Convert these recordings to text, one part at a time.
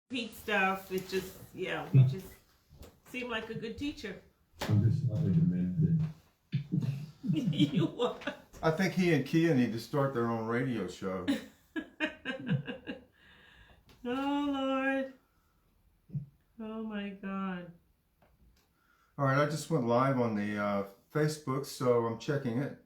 Pete stuff. It just, yeah, he just seemed like a good teacher. I'm just slightly demented. You what? I think he and Kia need to start their own radio show. Oh, Lord. Oh, my God. All right, I just went live on the Facebook, so I'm checking it.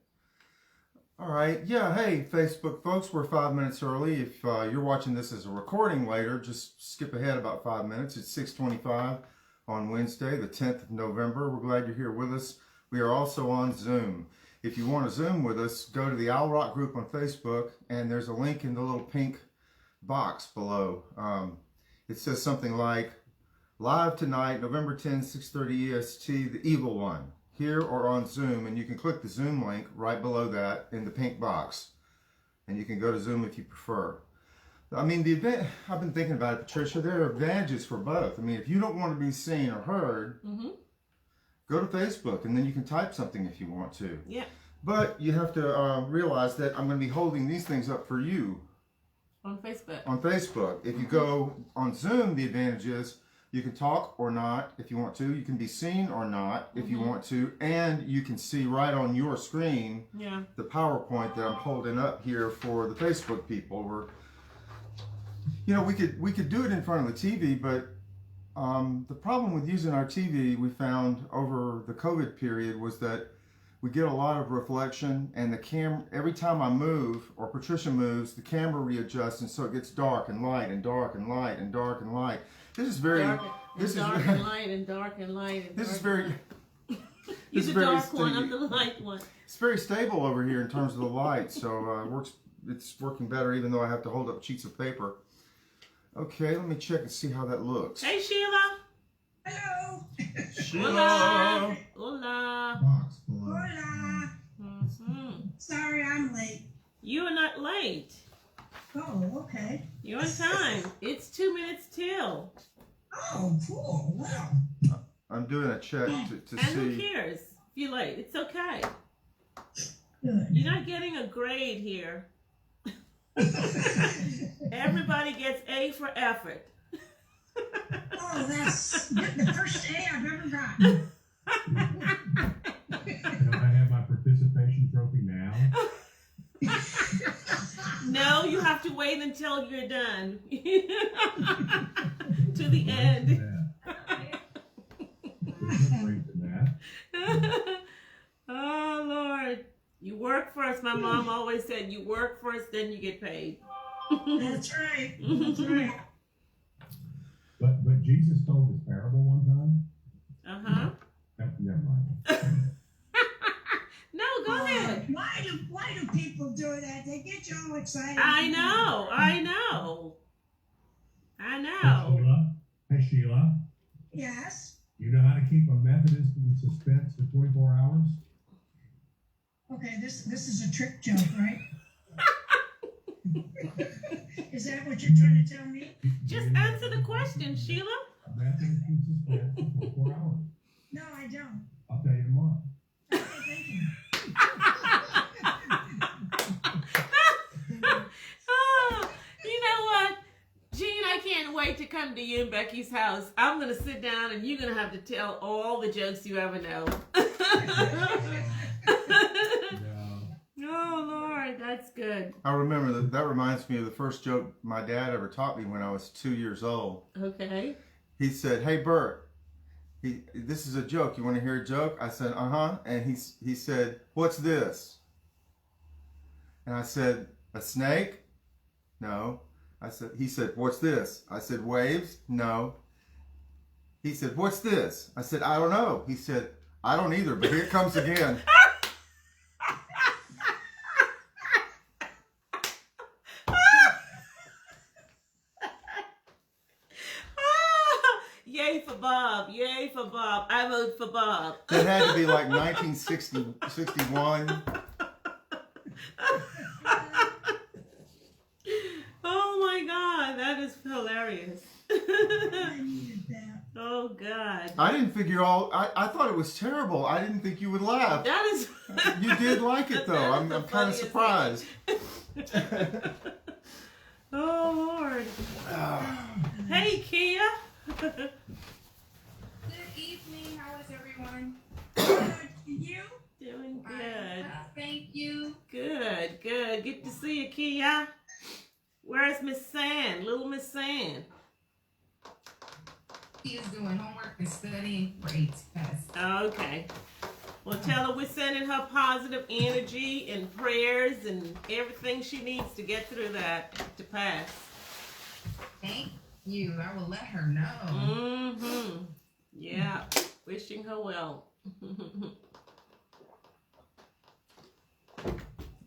All right, yeah, hey, Facebook folks, we're 5 minutes early. If you're watching this as a recording later, just skip ahead about 5 minutes. It's 6:25 on Wednesday, the 10th of November. We're glad you're here with us. We are also on Zoom. If you want to Zoom with us, go to the Owl Rock group on Facebook, and there's a link in the little pink box below. It says something like, live tonight, November 10, 6:30 EST, the evil one, here or on Zoom, and you can click the Zoom link right below that in the pink box, and you can go to Zoom if you prefer. I mean, the event, I've been thinking about it, Patricia, there are advantages for both. I mean, if you don't want to be seen or heard, go to Facebook, and then you can type something if you want to. Yeah. But you have to realize that I'm going to be holding these things up for you. On Facebook. On Facebook. If you go on Zoom, the advantage is you can talk or not if you want to. You can be seen or not if you want to. And you can see right on your screen the PowerPoint that I'm holding up here for the Facebook people. Where, you know, we could do it in front of the TV, but the problem with using our TV, we found over the COVID period, was that we get a lot of reflection, and the camera, every time I move or Patricia moves, the camera readjusts, and so it gets dark and light and dark and light and dark and light. This is very dark and light and dark and light and this dark is very You're the dark one, I'm the light one. It's very stable over here in terms of the light, so it's working better, even though I have to hold up sheets of paper. Okay, let me check and see how that looks. Hey, Sheila. Hello. Hola. Hola. Box below. Hola. Sorry, I'm late. You are not late. Oh, okay. You're on time. It's 2 minutes till. Oh, cool. Wow. I'm doing a check to And see. who cares if you're late? It's okay. Good. You're not getting a grade here. Everybody gets A for effort. Oh, that's the first A I've ever gotten. Can I have my participation trophy now? No, you have to wait until you're done. To the end. There's no break in that. Oh, Lord. You work first. My mom always said, you work first, then you get paid. That's right. That's right. But Jesus told this parable one time. Uh-huh. Never mind. No, go ahead. Why do people do that? They get you all excited. I know. Hey Sheila. Yes. You know how to keep a Methodist in suspense for 24 hours? Okay, this is a trick joke, right? Is that what you're trying to tell me? Just answer the question, Sheila. A Methodist in suspense for 24 hours. No, I don't. I'll tell you tomorrow. Okay, thank you. Oh, you know what? Gene, I can't wait to come to you and Becky's house. I'm going to sit down and you're going to have to tell all the jokes you ever know. Oh, Lord, that's good. I remember that reminds me of the first joke my dad ever taught me when I was 2 years old. Okay. He said, "Hey Bert, this is a joke. You want to hear a joke?" I said, "Uh-huh." And he said, "What's this?" And I said, "A snake?" "No." He said, "What's this?" I said, "Waves?" "No." He said, "What's this?" I said, "I don't know." He said, "I don't either, but here it comes again." Yay for Bob. Yay for Bob. I vote for Bob. It had to be like 1961. Oh my God, that is hilarious. I needed that. Oh God. I didn't figure I thought it was terrible. I didn't think you would laugh. That is. You did like it though. I'm kind of surprised. Oh, Lord. Hey, Kia. Good evening. How is everyone? You? Doing I'm good. well, thank you. Good, good. Good to see you, Kia. Where's Miss Sand? Little Miss Sand. He is doing homework and studying for a test. Okay. Well, tell her we're sending her positive energy and prayers and everything she needs to get through that to pass. Thank you. I will let her know. Mm-hmm. Yeah. Wishing her well.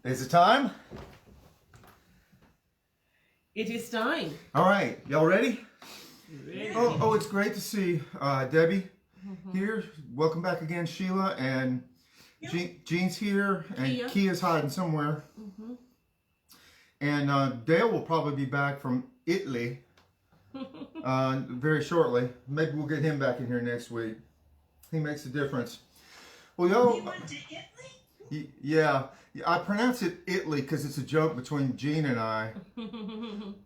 Is it time? It is time. All right, y'all ready? Ready? Oh, it's great to see Debbie here. Welcome back again, Sheila. And Jean's here, and Kia's hiding somewhere. And Dale will probably be back from Italy very shortly. Maybe we'll get him back in here next week. He makes a difference. Well, y'all. He went to Italy? Yeah, I pronounce it Italy because it's a joke between Jean and I.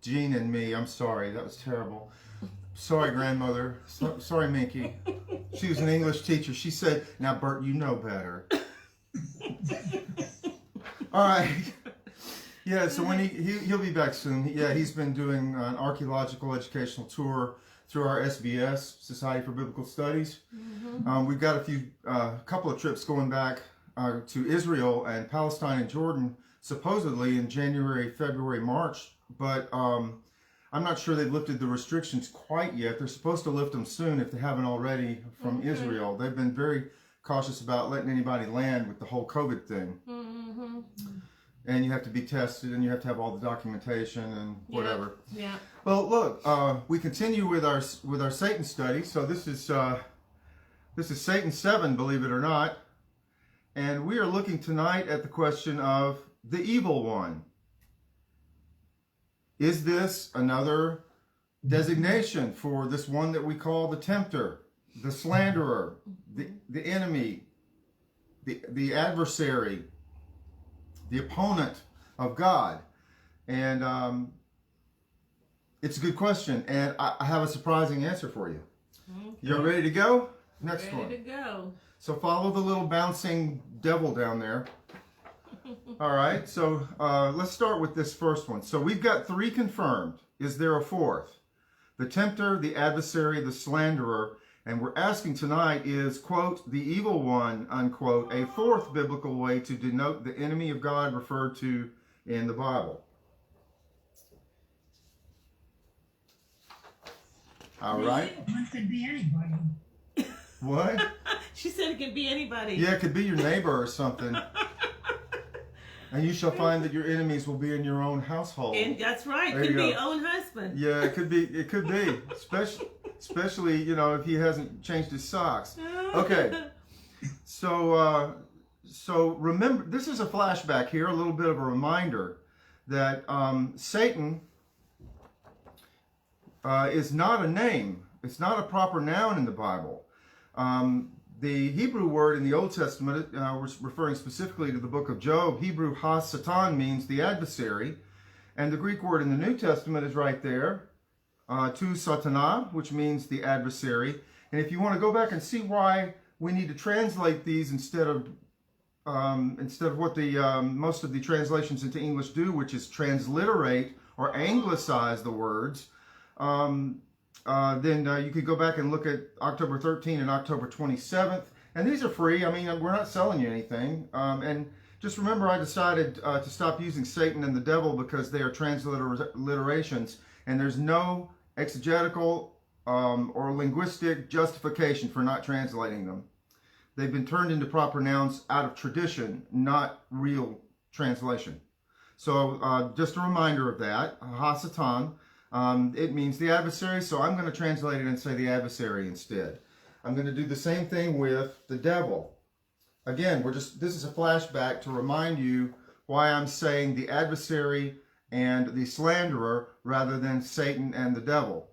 Jean and me. I'm sorry. That was terrible. Sorry, grandmother. Sorry, Minky. She was an English teacher. She said, "Now, Bert, you know better." All right. Yeah, so when he'll be back soon. Yeah, he's been doing an archaeological educational tour through our SBS, Society for Biblical Studies. We've got a couple of trips going back to Israel and Palestine and Jordan, supposedly in January, February, March. But I'm not sure they've lifted the restrictions quite yet. They're supposed to lift them soon if they haven't already from Israel. They've been very cautious about letting anybody land with the whole COVID thing. And you have to be tested, and you have to have all the documentation and whatever. Yeah. Well, look, we continue with our Satan study. So this is Satan 7, believe it or not, and we are looking tonight at the question of the evil one. Is this another designation for this one that we call the tempter, the slanderer, the enemy, the adversary, the opponent of God? And it's a good question, and I have a surprising answer for you. You're ready to go? Next one. Ready to go. So follow the little bouncing devil down there. All right, so let's start with this first one. So we've got 3 confirmed. Is there a 4th? The tempter, the adversary, the slanderer. And we're asking tonight, is, quote, the evil one, unquote, a 4th biblical way to denote the enemy of God referred to in the Bible? All right. It could be anybody. What? She said it could be anybody. Yeah, it could be your neighbor or something. And you shall find that your enemies will be in your own household. And that's right. There Could you be go. own husband. Yeah, it could be. Especially, you know, if he hasn't changed his socks. Okay. So remember, this is a flashback here, a little bit of a reminder that Satan is not a name. It's not a proper noun in the Bible. The Hebrew word in the Old Testament, we're referring specifically to the book of Job. Hebrew ha-satan means the adversary. And the Greek word in the New Testament is right there, tu satana, which means the adversary. And if you want to go back and see why we need to translate these instead of what the most of the translations into English do, which is transliterate or anglicize the words, then you could go back and look at October 13th and October 27th. And these are free. I mean, we're not selling you anything. And just remember, I decided to stop using Satan and the devil because they are transliterations. And there's no exegetical or linguistic justification for not translating them. They've been turned into proper nouns out of tradition, not real translation. So just a reminder of that. Ha-satan. It means the adversary, so I'm going to translate it and say the adversary instead. I'm going to do the same thing with the devil. Again, this is a flashback to remind you why I'm saying the adversary and the slanderer rather than Satan and the devil.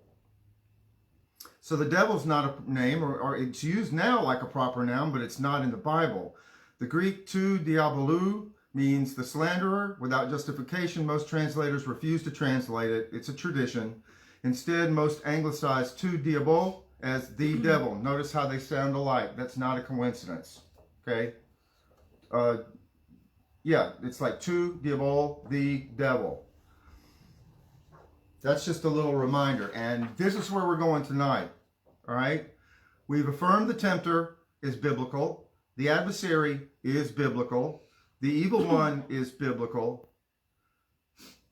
So the devil's not a name, or it's used now like a proper noun, but it's not in the Bible. The Greek tu diabolou means the slanderer without justification. Most translators refuse to translate it. It's a tradition. Instead, most anglicize tu diabol as the devil. Notice how they sound alike. That's not a coincidence. Okay? Yeah, it's like tu diabol, the devil. That's just a little reminder. And this is where we're going tonight. All right? We've affirmed the tempter is biblical. The adversary is biblical. The evil one is biblical.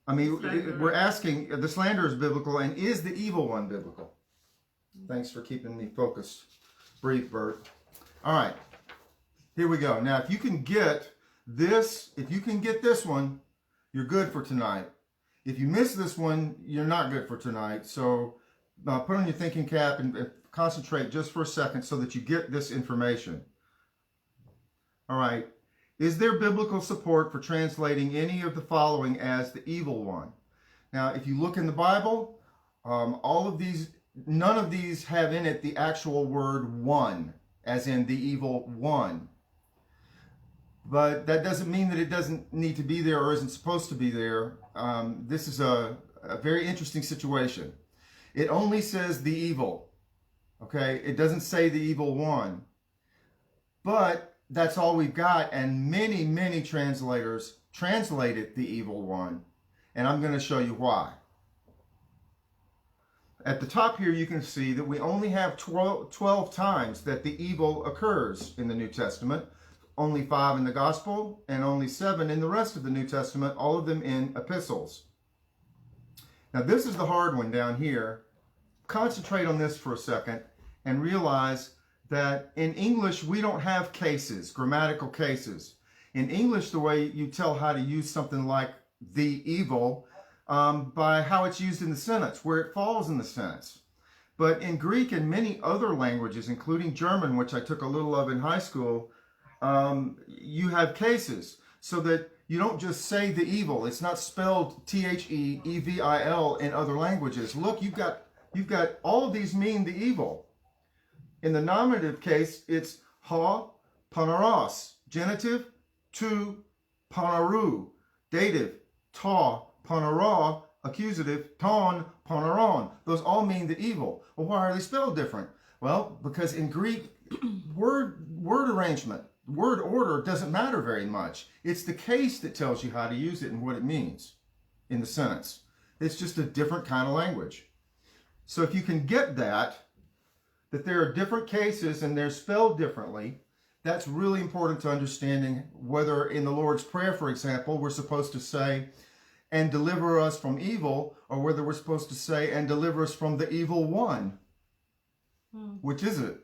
I mean, we're asking, the slander is biblical, and is the evil one biblical? Thanks for keeping me focused. Brief, Bert. All right. Here we go. Now, if you can get this, one, you're good for tonight. If you miss this one, you're not good for tonight. So put on your thinking cap and concentrate just for a second so that you get this information. All right. Is there biblical support for translating any of the following as the evil one? Now, if you look in the Bible, none of these have in it the actual word one, as in the evil one. But that doesn't mean that it doesn't need to be there or isn't supposed to be there. This is a very interesting situation. It only says the evil. Okay? It doesn't say the evil one. But that's all we've got, and many, many translators translated the evil one, and I'm going to show you why. At the top here, you can see that we only have 12 times that the evil occurs in the New Testament, only 5 in the Gospel, and only 7 in the rest of the New Testament, all of them in epistles. Now, this is the hard one down here. Concentrate on this for a second and realize that in English, we don't have cases, grammatical cases. In English, the way you tell how to use something like the evil by how it's used in the sentence, where it falls in the sentence. But in Greek and many other languages, including German, which I took a little of in high school, you have cases so that you don't just say the evil. It's not spelled T-H-E-E-V-I-L in other languages. Look, you've got all of these mean the evil. In the nominative case, it's ha panaros. Genitive, tu panaru. Dative, ta panara. Accusative, ton panaron. Those all mean the evil. Well, why are they spelled different? Well, because in Greek, word arrangement, word order doesn't matter very much. It's the case that tells you how to use it and what it means in the sentence. It's just a different kind of language. So if you can get that there are different cases and they're spelled differently, that's really important to understanding whether in the Lord's Prayer, for example, we're supposed to say, and deliver us from evil, or whether we're supposed to say, and deliver us from the evil one. Which is it?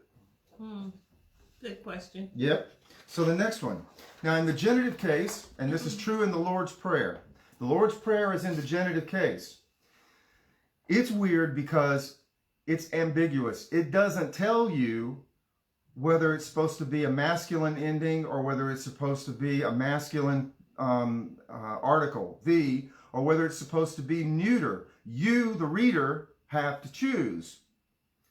Good question. Yep. So the next one. Now in the genitive case, and this is true in the Lord's Prayer. The Lord's Prayer is in the genitive case. It's weird because it's ambiguous. It doesn't tell you whether it's supposed to be a masculine ending or whether it's supposed to be a masculine article, the, or whether it's supposed to be neuter. You, the reader, have to choose.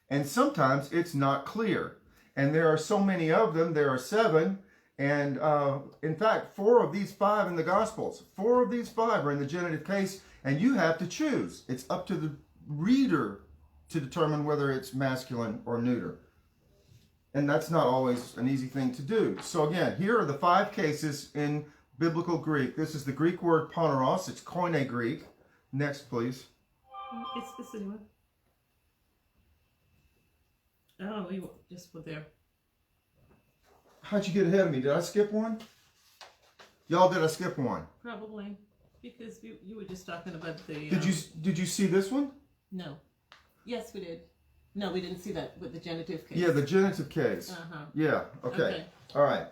And sometimes it's not clear. And there are so many of them. There are 7. And in fact, 4 of these 5 in the Gospels. 4 of these 5 are in the genitive case. And you have to choose. It's up to the reader to determine whether it's masculine or neuter. And that's not always an easy thing to do. So again, here are the 5 cases in biblical Greek. This is the Greek word poneros. It's Koine Greek. Next, please. It's this anyway. Oh, we just put there. How'd you get ahead of me? Did I skip one? Y'all, did I skip one? Probably. Because you were just talking about the... Did you see this one? No. Yes, we did. No, we didn't see that with the genitive case. Yeah, the genitive case. Yeah, okay. All right.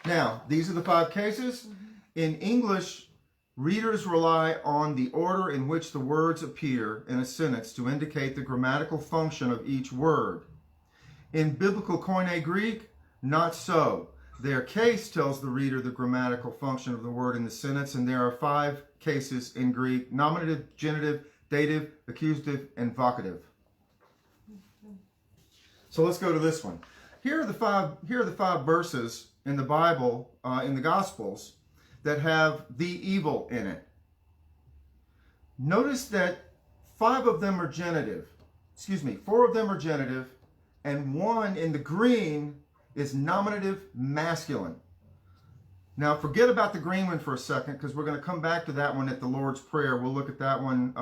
Now, these are the 5 cases. In English, readers rely on the order in which the words appear in a sentence to indicate the grammatical function of each word. In biblical Koine Greek, not so. Their case tells the reader the grammatical function of the word in the sentence, and there are 5 cases in Greek: nominative, genitive, dative, accusative, and vocative. So let's go to this one. here are the five verses in the Bible, in the Gospels, that have the evil in it. Notice that 4 of them are genitive, and 1 in the green is nominative masculine. Now, forget about the green one for a second, because we're going to come back to that one at the Lord's Prayer. We'll look at that one,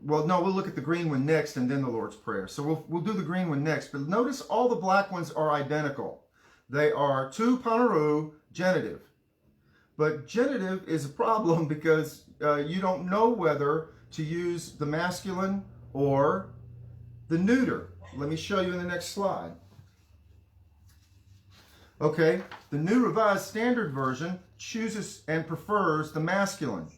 we'll look at the green one next, and then the Lord's Prayer. So we'll do the green one next. But notice all the black ones are identical. They are tu paneru genitive. But genitive is a problem because you don't know whether to use the masculine or the neuter. Let me show you in the next slide. Okay, the New Revised Standard Version chooses and prefers the masculine.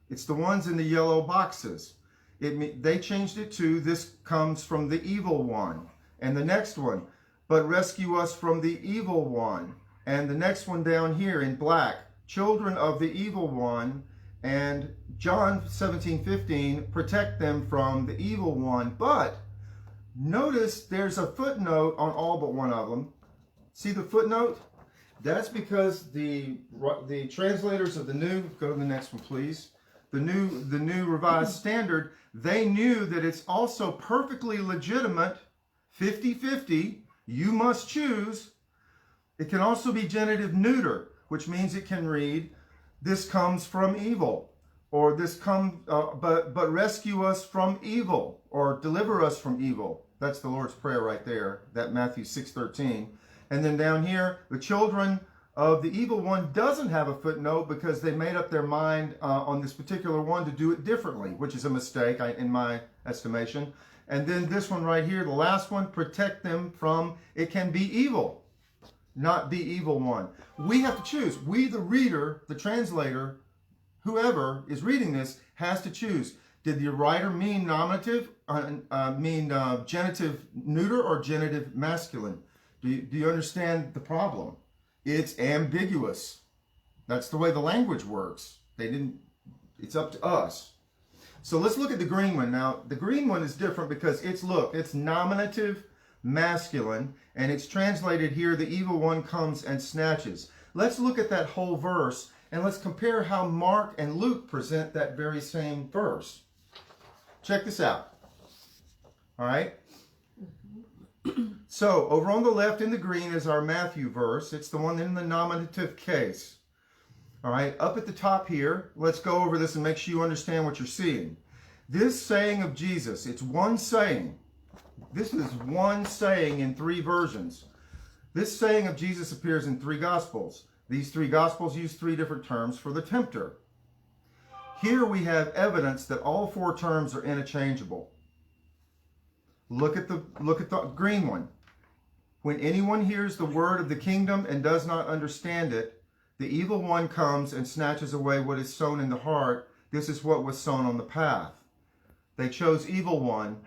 It's the ones in the yellow boxes. They changed it to, this comes from the evil one. And the next one, but rescue us from the evil one. And the next one down here in black, children of the evil one. And John 17:15, protect them from the evil one. But notice there's a footnote on all but one of them. See the footnote? That's because the translators of the new, go to the next one please, the new Revised Standard, they knew that it's also perfectly legitimate, 50-50, you must choose. It can also be genitive neuter, which means it can read, this comes from evil, or this but rescue us from evil, or deliver us from evil. That's the Lord's Prayer right there, that Matthew 6:13. And then down here, the children of the evil one doesn't have a footnote because they made up their mind on this particular one to do it differently, which is a mistake in my estimation. And then this one right here, the last one, protect them from, it can be evil, not the evil one. We have to choose. We, the reader, the translator, whoever is reading this, has to choose. Did the writer mean nominative, genitive neuter, or genitive masculine? Do you understand the problem? It's ambiguous. That's the way the language works. It's up to us. So let's look at the green one. Now, the green one is different because it's nominative masculine, and it's translated here, the evil one comes and snatches. Let's look at that whole verse, and let's compare how Mark and Luke present that very same verse. Check this out. All right? So, over on the left in the green is our Matthew verse. It's the one in the nominative case. All right, up at the top here, let's go over this and make sure you understand what you're seeing. This saying of Jesus, it's one saying. This is one saying in 3 versions. This saying of Jesus appears in 3 Gospels. These 3 Gospels use 3 different terms for the tempter. Here we have evidence that all 4 terms are interchangeable. Look at the green one. When anyone hears the word of the kingdom and does not understand it, the evil one comes and snatches away what is sown in the heart. This is what was sown on the path. They chose evil one.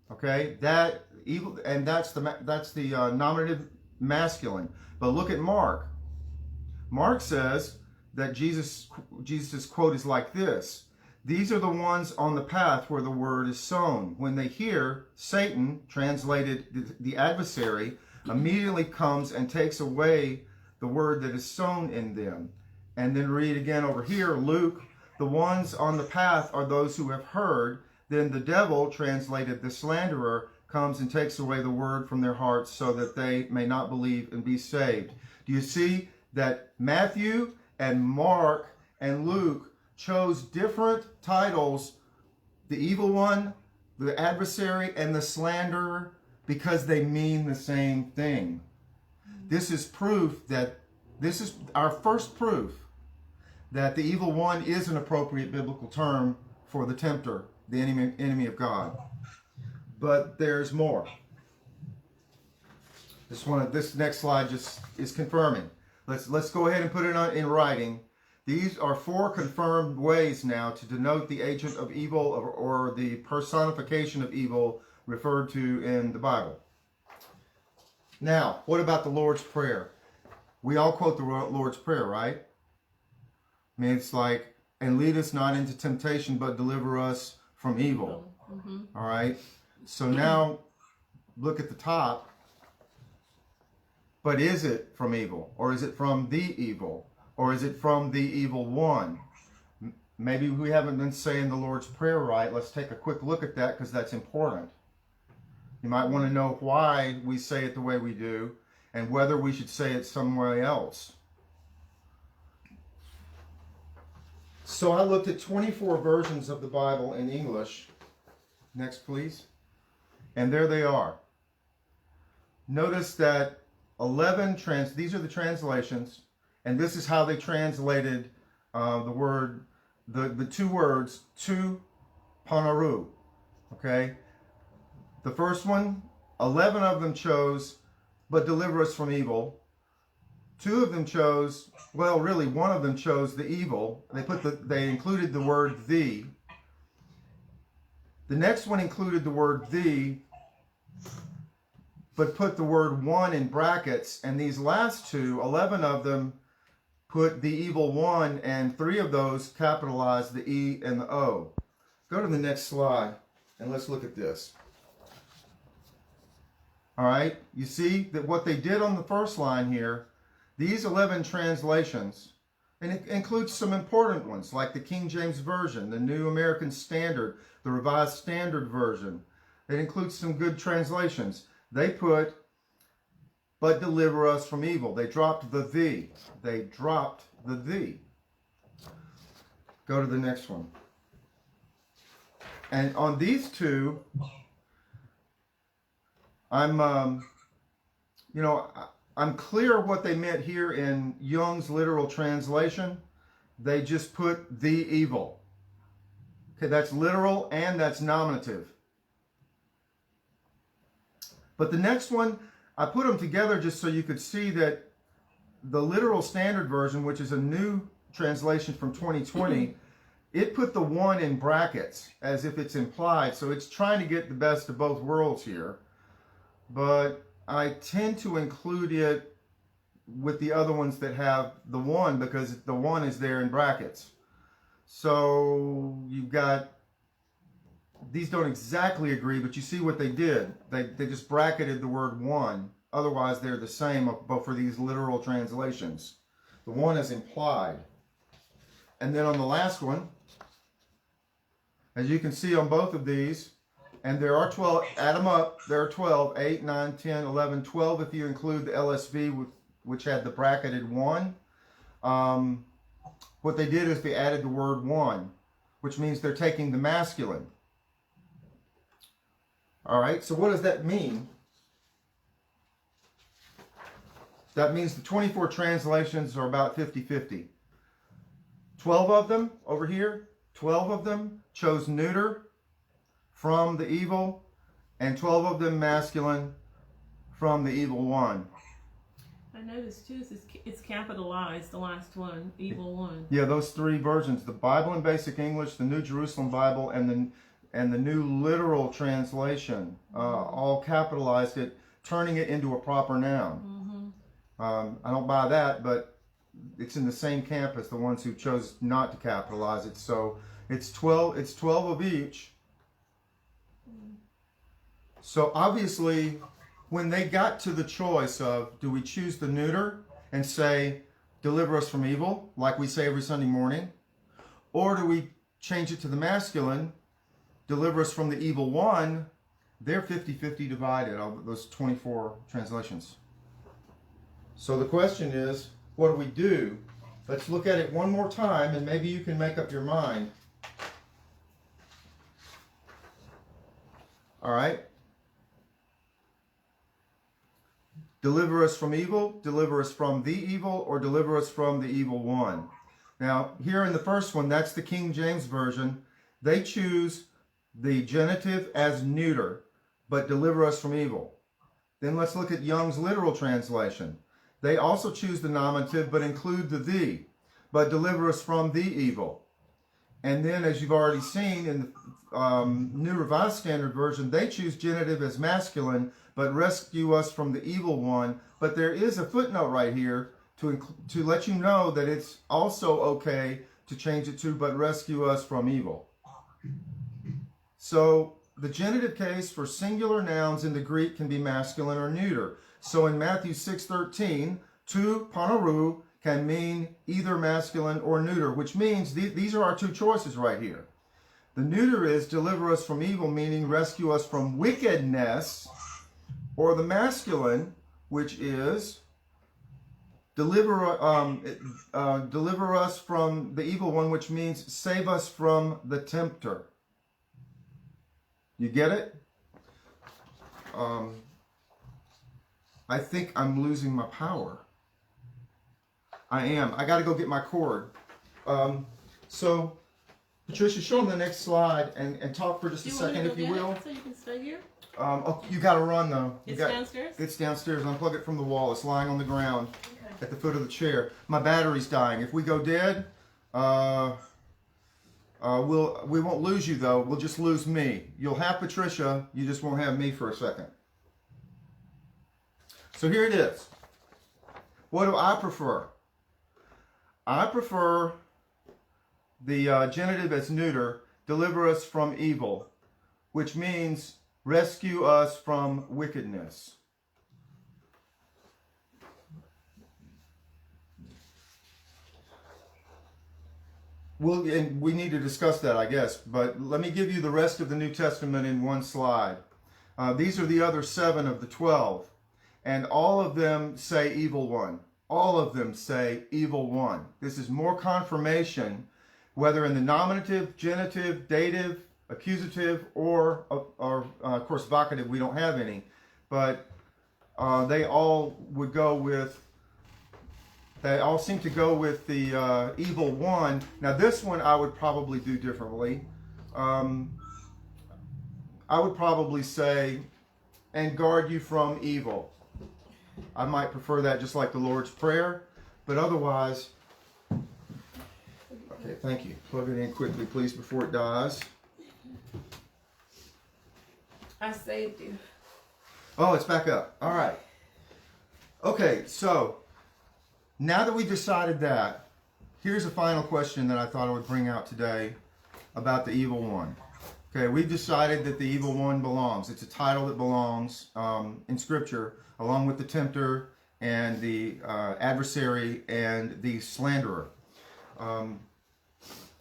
Okay, that evil, and that's the nominative masculine. But look at Mark. Mark says that Jesus' quote is like this: these are the ones on the path where the word is sown. When they hear, Satan, translated the adversary, immediately comes and takes away the word that is sown in them. And then read again over here, Luke, the ones on the path are those who have heard. Then the devil, translated the slanderer, comes and takes away the word from their hearts so that they may not believe and be saved. Do you see that Matthew and Mark and Luke chose different titles, the evil one, the adversary, and the slanderer, because they mean the same thing? This is proof that, this is our first proof that the evil one is an appropriate biblical term for the tempter, the enemy of God. But there's more. This next slide just is confirming. Let's go ahead and put it in writing. These are 4 confirmed ways now to denote the agent of evil or the personification of evil referred to in the Bible. Now, what about the Lord's Prayer? We all quote the Lord's Prayer, right? I mean, it's like, and lead us not into temptation, but deliver us from evil. Mm-hmm. All right? So now, look at the top. But is it from evil? Or is it from the evil? Or is it from the evil one? Maybe we haven't been saying the Lord's Prayer right. Let's take a quick look at that because that's important. You might want to know why we say it the way we do and whether we should say it somewhere else. So I looked at 24 versions of the Bible in English. Next, please. And there they are. Notice that 11 these are the translations, and this is how they translated the two words, tu panaru. Okay? The first one, 11 of them chose, but deliver us from evil. 2 of them chose, well, really, 1 of them chose the evil. They included the word the. The next one included the word the, but put the word one in brackets. And these last 2, 11 of them, put the evil one, and 3 of those capitalized the E and the O. Go to the next slide, and let's look at this. All right, you see that what they did on the first line here, these 11 translations, and it includes some important ones like the King James Version, the New American Standard, the Revised Standard Version. It includes some good translations. They put, but deliver us from evil. They dropped the thee. They dropped the thee. Go to the next one. And on these 2, I'm clear what they meant here in Young's literal translation. They just put the evil. Okay, that's literal and that's nominative. But the next one, I put them together just so you could see that the literal standard version, which is a new translation from 2020, it put the one in brackets as if it's implied. So it's trying to get the best of both worlds here. But I tend to include it with the other ones that have the one because the one is there in brackets. So you've got, these don't exactly agree, but you see what they did. They just bracketed the word one. Otherwise, they're the same but for these literal translations. The one is implied. And then on the last one, as you can see on both of these, and there are 12, add them up, there are 12, 8, 9, 10, 11, 12 if you include the LSV, which had the bracketed one. What they did is they added the word one, which means they're taking the masculine. All right, so what does that mean? That means the 24 translations are about 50-50. 12 of them over here, 12 of them chose neuter from the evil, and 12 of them masculine from the evil one. I noticed too, it's capitalized, the last one, evil one. Yeah, those 3 versions, the Bible in Basic English, the New Jerusalem Bible, and the New Literal Translation, all capitalized it, turning it into a proper noun. I don't buy that, but it's in the same camp as the ones who chose not to capitalize it. So it's 12 of each. So obviously, when they got to the choice of, do we choose the neuter and say, deliver us from evil, like we say every Sunday morning, or do we change it to the masculine, deliver us from the evil one, they're 50-50 divided, of those 24 translations. So the question is, what do we do? Let's look at it one more time, and maybe you can make up your mind. All right? Deliver us from evil, deliver us from the evil, or deliver us from the evil one. Now, here in the first one, that's the King James Version. They choose the genitive as neuter, but deliver us from evil. Then let's look at Young's literal translation. They also choose the nominative, but include the thee, but deliver us from the evil. And then, as you've already seen in the New Revised Standard Version, they choose genitive as masculine, but rescue us from the evil one. But there is a footnote right here to let you know that it's also okay to change it to, but rescue us from evil. So the genitive case for singular nouns in the Greek can be masculine or neuter. So in Matthew 6:13, tu paneru can mean either masculine or neuter, which means these are our two choices right here. The neuter is deliver us from evil, meaning rescue us from wickedness, or the masculine, which is deliver us from the evil one, which means save us from the tempter. You get it? I think I'm losing my power. I am. I got to go get my cord. So, Patricia, show them the next slide and talk for just a second, if you will. So you can stay here? Oh, you got to run, though. Downstairs? It's downstairs. Unplug it from the wall. It's lying on the ground at the foot of the chair. My battery's dying. If we go dead, we won't lose you, though. We'll just lose me. You'll have Patricia. You just won't have me for a second. So here it is. What do I prefer? I prefer the genitive as neuter, deliver us from evil, which means rescue us from wickedness. And we need to discuss that, I guess, but let me give you the rest of the New Testament in one slide. These are the other 7 of the 12, and all of them say evil one. All of them say evil one. This is more confirmation, whether in the nominative, genitive, dative, accusative, or of course, vocative. We don't have any, but they all would go with. They all seem to go with the evil one. Now, this one I would probably do differently. I would probably say, and guard you from evil. I might prefer that, just like the Lord's Prayer, but otherwise, okay, thank you. Plug it in quickly, please, before it dies. I saved you. Oh, it's back up. All right. Okay, so now that we've decided that, here's a final question that I thought I would bring out today about the evil one. Okay, we've decided that the evil one belongs. It's a title that belongs in Scripture, along with the tempter and the adversary and the slanderer.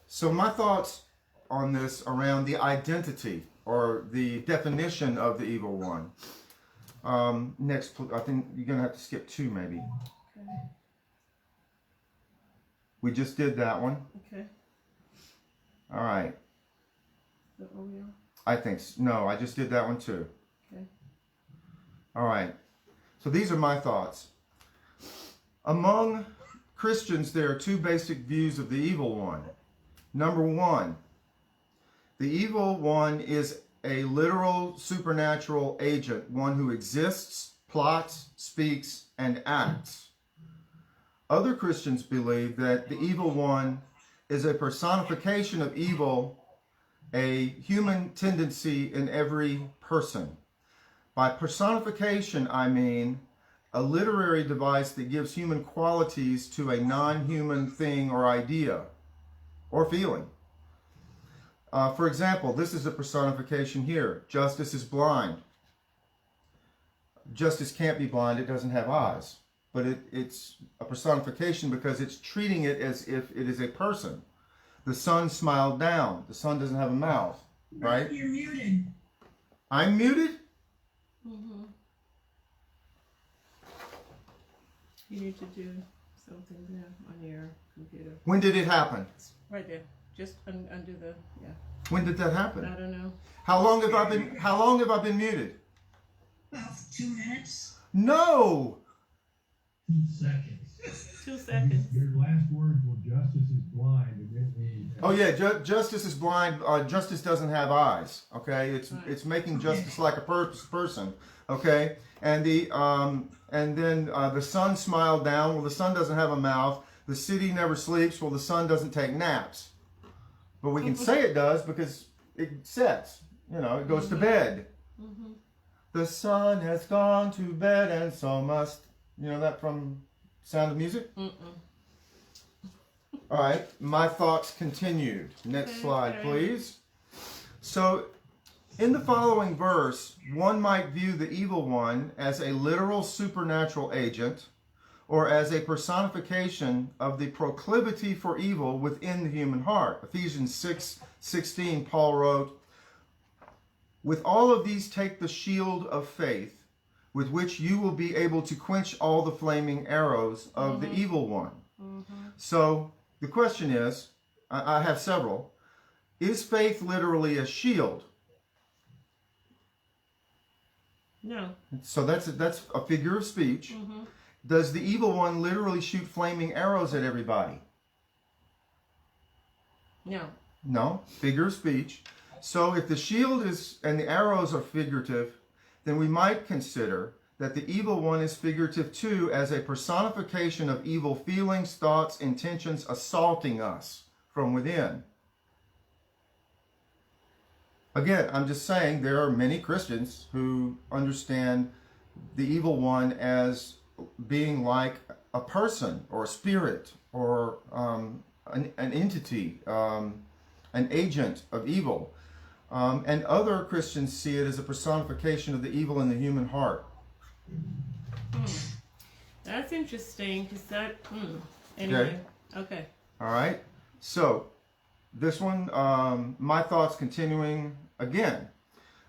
So my thoughts on this around the identity or the definition of the evil one. Next, I think you're going to have to skip 2 maybe. Okay. We just did that one. Okay. All right. Is that where we are? I think so. No, I just did that one too. Okay. All right. So these are my thoughts. Among Christians, there are 2 basic views of the evil one. Number 1, the evil one is a literal supernatural agent, one who exists, plots, speaks, and acts. Other Christians believe that the evil one is a personification of evil, a human tendency in every person. By personification, I mean a literary device that gives human qualities to a non-human thing or idea or feeling. For example, this is a personification here. Justice is blind. Justice can't be blind. It doesn't have eyes. But it's a personification because it's treating it as if it is a person. The sun smiled down. The sun doesn't have a mouth, right? You're muted. I'm muted? Mm-hmm. You need to do something there on your computer. When did it happen? Right there. Just undo the, yeah. When did that happen? I don't know. How long have I been muted? About 2 minutes. No! 2 seconds. 2 seconds. Your last words were justice is blind, and then we. Oh yeah, justice is blind. Justice doesn't have eyes. Okay, it's making justice like a person. Okay, and then the sun smiled down. Well, the sun doesn't have a mouth. The city never sleeps. Well, the sun doesn't take naps. But we can say it does because it sets. You know, it goes to bed. Mm-hmm. The sun has gone to bed, and so must. You know that from Sound of Music? Mm-mm. All right, my thoughts continued. Next slide, please. So, In the following verse, one might view the evil one as a literal supernatural agent or as a personification of the proclivity for evil within the human heart. Ephesians 6:16, Paul wrote, "With all of these take the shield of faith, with which you will be able to quench all the flaming arrows of the evil one." So the question is, I have several, is faith literally a shield? No. So that's a figure of speech. Does the evil one literally shoot flaming arrows at everybody? No. No, figure of speech. So if the shield is and the arrows are figurative, then we might consider that the evil one is figurative too, as a personification of evil feelings, thoughts, intentions assaulting us from within. Again, I'm just saying there are many Christians who understand the evil one as being like a person or a spirit or an entity, an agent of evil. And other Christians see it as a personification of the evil in the human heart. That's interesting because that. Anyway. Okay. All right. So this one, my thoughts continuing again.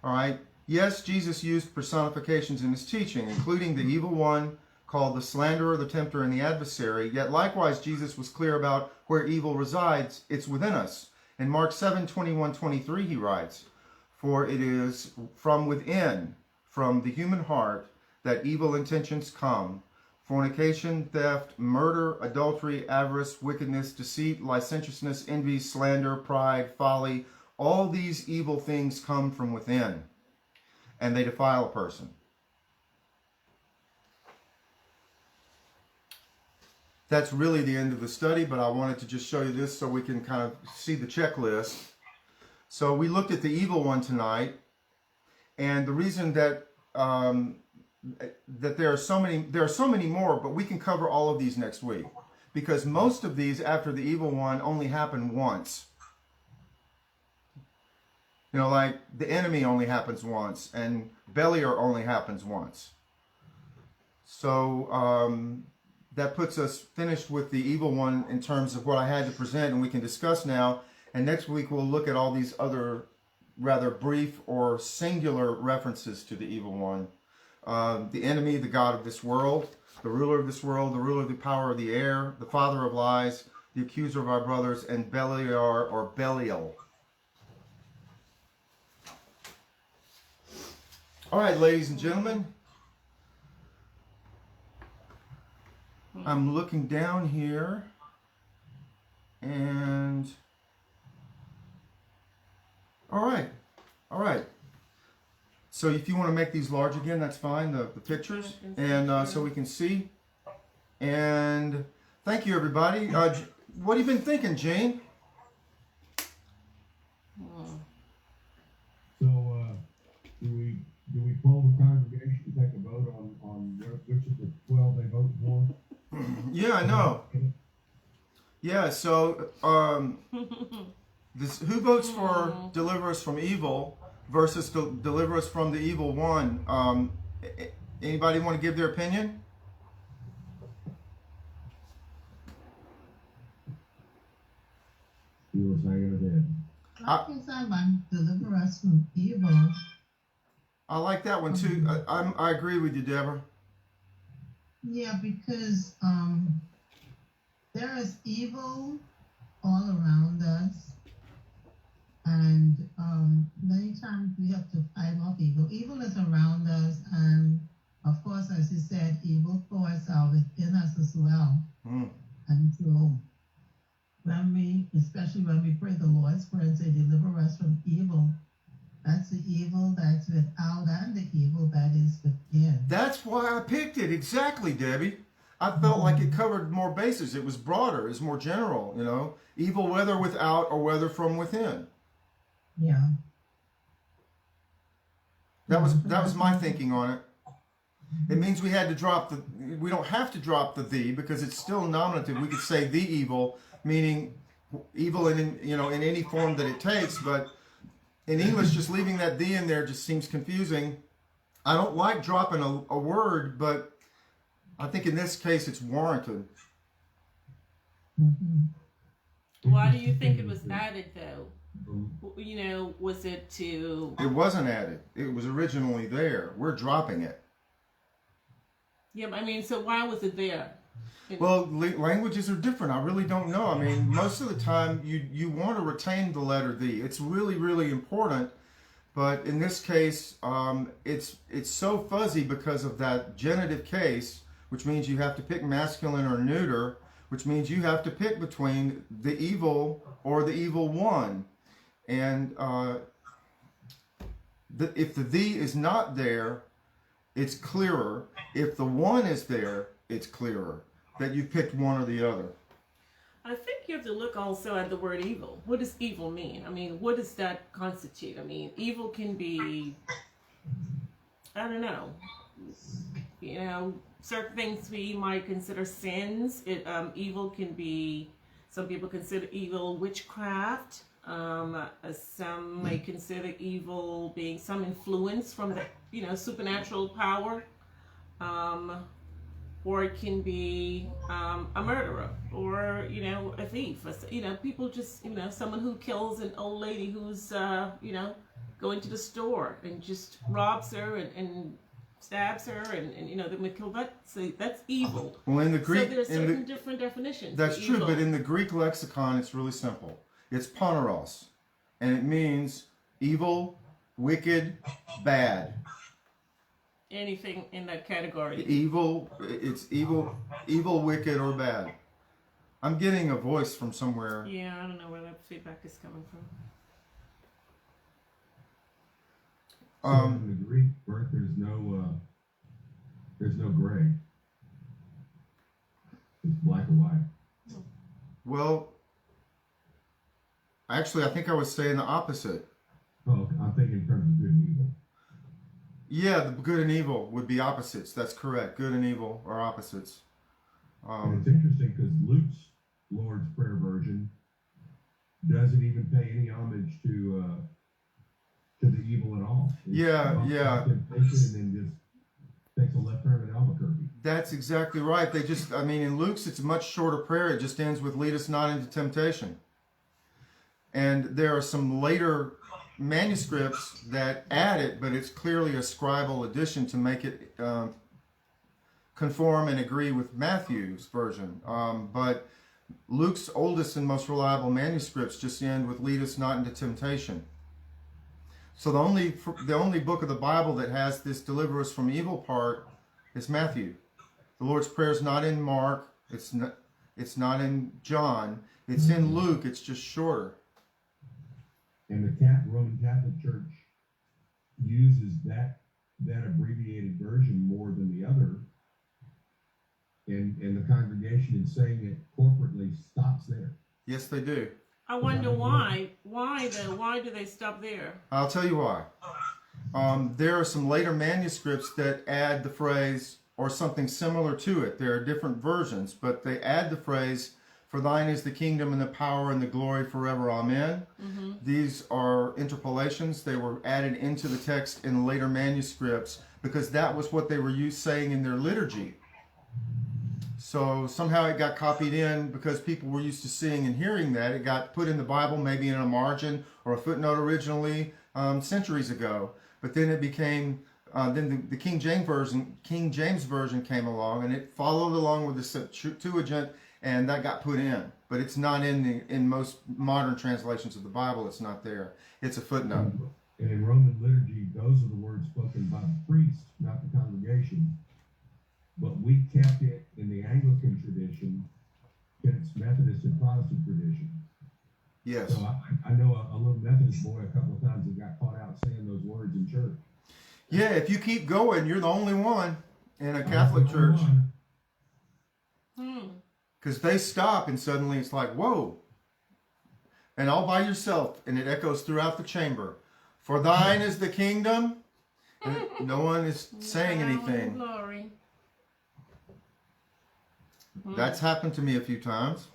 All right. Yes, Jesus used personifications in his teaching, including the evil one called the slanderer, the tempter, and the adversary. Yet likewise, Jesus was clear about where evil resides. It's within us. In Mark 7:21-23, he writes, "For it is from within, from the human heart, that evil intentions come: fornication, theft, murder, adultery, avarice, wickedness, deceit, licentiousness, envy, slander, pride, folly. All these evil things come from within, and they defile a person." That's really the end of the study, but I wanted to just show you this so we can kind of see the checklist. So we looked at the evil one tonight, and the reason that that there are so many more, but we can cover all of these next week, because most of these after the evil one only happen once. You know, like the enemy only happens once, and Beliar only happens once. So that puts us finished with the evil one in terms of what I had to present, and we can discuss now. And next week we'll look at all these other rather brief or singular references to the evil one. The enemy, the god of this world, the ruler of this world, the ruler of the power of the air, the father of lies, the accuser of our brothers, and Beliar or Belial. All right, ladies and gentlemen. I'm looking down here, and all right. So if you want to make these large again, that's fine, the pictures, and so we can see. And thank you, everybody. What have you been thinking, Jane? So, do we poll the congregation to take a vote on which of the 12 they vote for? Yeah, I know. Yeah, so who votes for deliver us from evil versus deliver us from the evil one? Anybody want to give their opinion? You were saying it again. I think someone deliver us from evil. I like that one too. I agree with you, Deborah. Yeah, because there is evil all around us, and many times we have to fight off evil. Evil is around us, and of course, as you said, evil thoughts are within us as well. And so, especially when we pray the Lord's Prayer and say, "Deliver us from evil," that's the evil that's without and the evil that is within. That's why I picked it. Exactly, Debbie. I felt like it covered more bases. It was broader. It was more general, you know. Evil whether without or whether from within. Yeah. That was my thinking on it. It means we don't have to drop the "the" because it's still nominative. We could say the evil, meaning evil in any form that it takes, but in English, just leaving that the in there just seems confusing. I don't like dropping a word, but I think in this case it's warranted. Why do you think it was added, though? You know, was it to... It wasn't added. It was originally there. We're dropping it. Yeah, I mean, so why was it there? Well, languages are different. I really don't know. I mean, most of the time you want to retain the letter the. It's really, really important. But in this case, it's so fuzzy because of that genitive case, which means you have to pick masculine or neuter, which means you have to pick between the evil or the evil one. And if the is not there, it's clearer. If the one is there, it's clearer that you picked one or the other. I think you have to look also at the word evil. What does evil mean? I mean, what does that constitute? I mean, evil can be, I don't know, you know, certain things we might consider sins. Evil can be, some people consider evil witchcraft. Some may consider evil being some influence from the, you know, supernatural power. Or it can be a murderer, or, you know, a thief. You know, people just, you know, someone who kills an old lady who's, you know, going to the store and just robs her and stabs her, and you know, then we kill that. So that's evil. Well, in the Greek, so there's certain different definitions. That's true, but in the Greek lexicon, it's really simple. It's poneros, and it means evil, wicked, bad. Anything in that category. Evil, it's evil, wicked, or bad. I'm getting a voice from somewhere. Yeah, I don't know where that feedback is coming from. In the Greek, Bert, there's no gray. It's black or white. Well, actually, I think I was saying the opposite. Oh, I'm thinking in terms of good and evil. Yeah, the good and evil would be opposites. That's correct. Good and evil are opposites. And it's interesting because Luke's Lord's Prayer version doesn't even pay any homage to the evil at all. Yeah. Temptation and then just takes a left turn at Albuquerque. That's exactly right. They just, I mean, in Luke's, it's a much shorter prayer. It just ends with "Lead us not into temptation." And there are some later manuscripts that add it, but it's clearly a scribal addition to make it conform and agree with Matthew's version. But Luke's oldest and most reliable manuscripts just end with "Lead us not into temptation." So the only book of the Bible that has this "deliver us from evil" part is Matthew. The Lord's Prayer is not in Mark. It's not in John. It's in Luke. It's just shorter. And the Roman Catholic Church uses that abbreviated version more than the other. And the congregation, in saying it corporately, stops there. Yes, they do. I wonder why. Why though? Why do they stop there? I'll tell you why. There are some later manuscripts that add the phrase or something similar to it. There are different versions, but they add the phrase, "For thine is the kingdom and the power and the glory forever. Amen." Mm-hmm. These are interpolations. They were added into the text in later manuscripts because that was what they were saying in their liturgy. So somehow it got copied in because people were used to seeing and hearing that. It got put in the Bible, maybe in a margin or a footnote originally centuries ago. But then it became, then the King James version came along, and it followed along with the Septuagint, and that got put in. But it's not in most modern translations of the Bible. It's not there. It's a footnote. And in Roman liturgy, those are the words spoken by the priest, not the congregation. But we kept it in the Anglican tradition, against Methodist and Protestant tradition. Yes. So I know a little Methodist boy a couple of times that got caught out saying those words in church. Yeah, if you keep going, you're the only one in a Catholic church. Because they stop and suddenly it's like, whoa. And all by yourself, and it echoes throughout the chamber. "For thine is the kingdom." And no one is saying anything. Glory. That's happened to me a few times.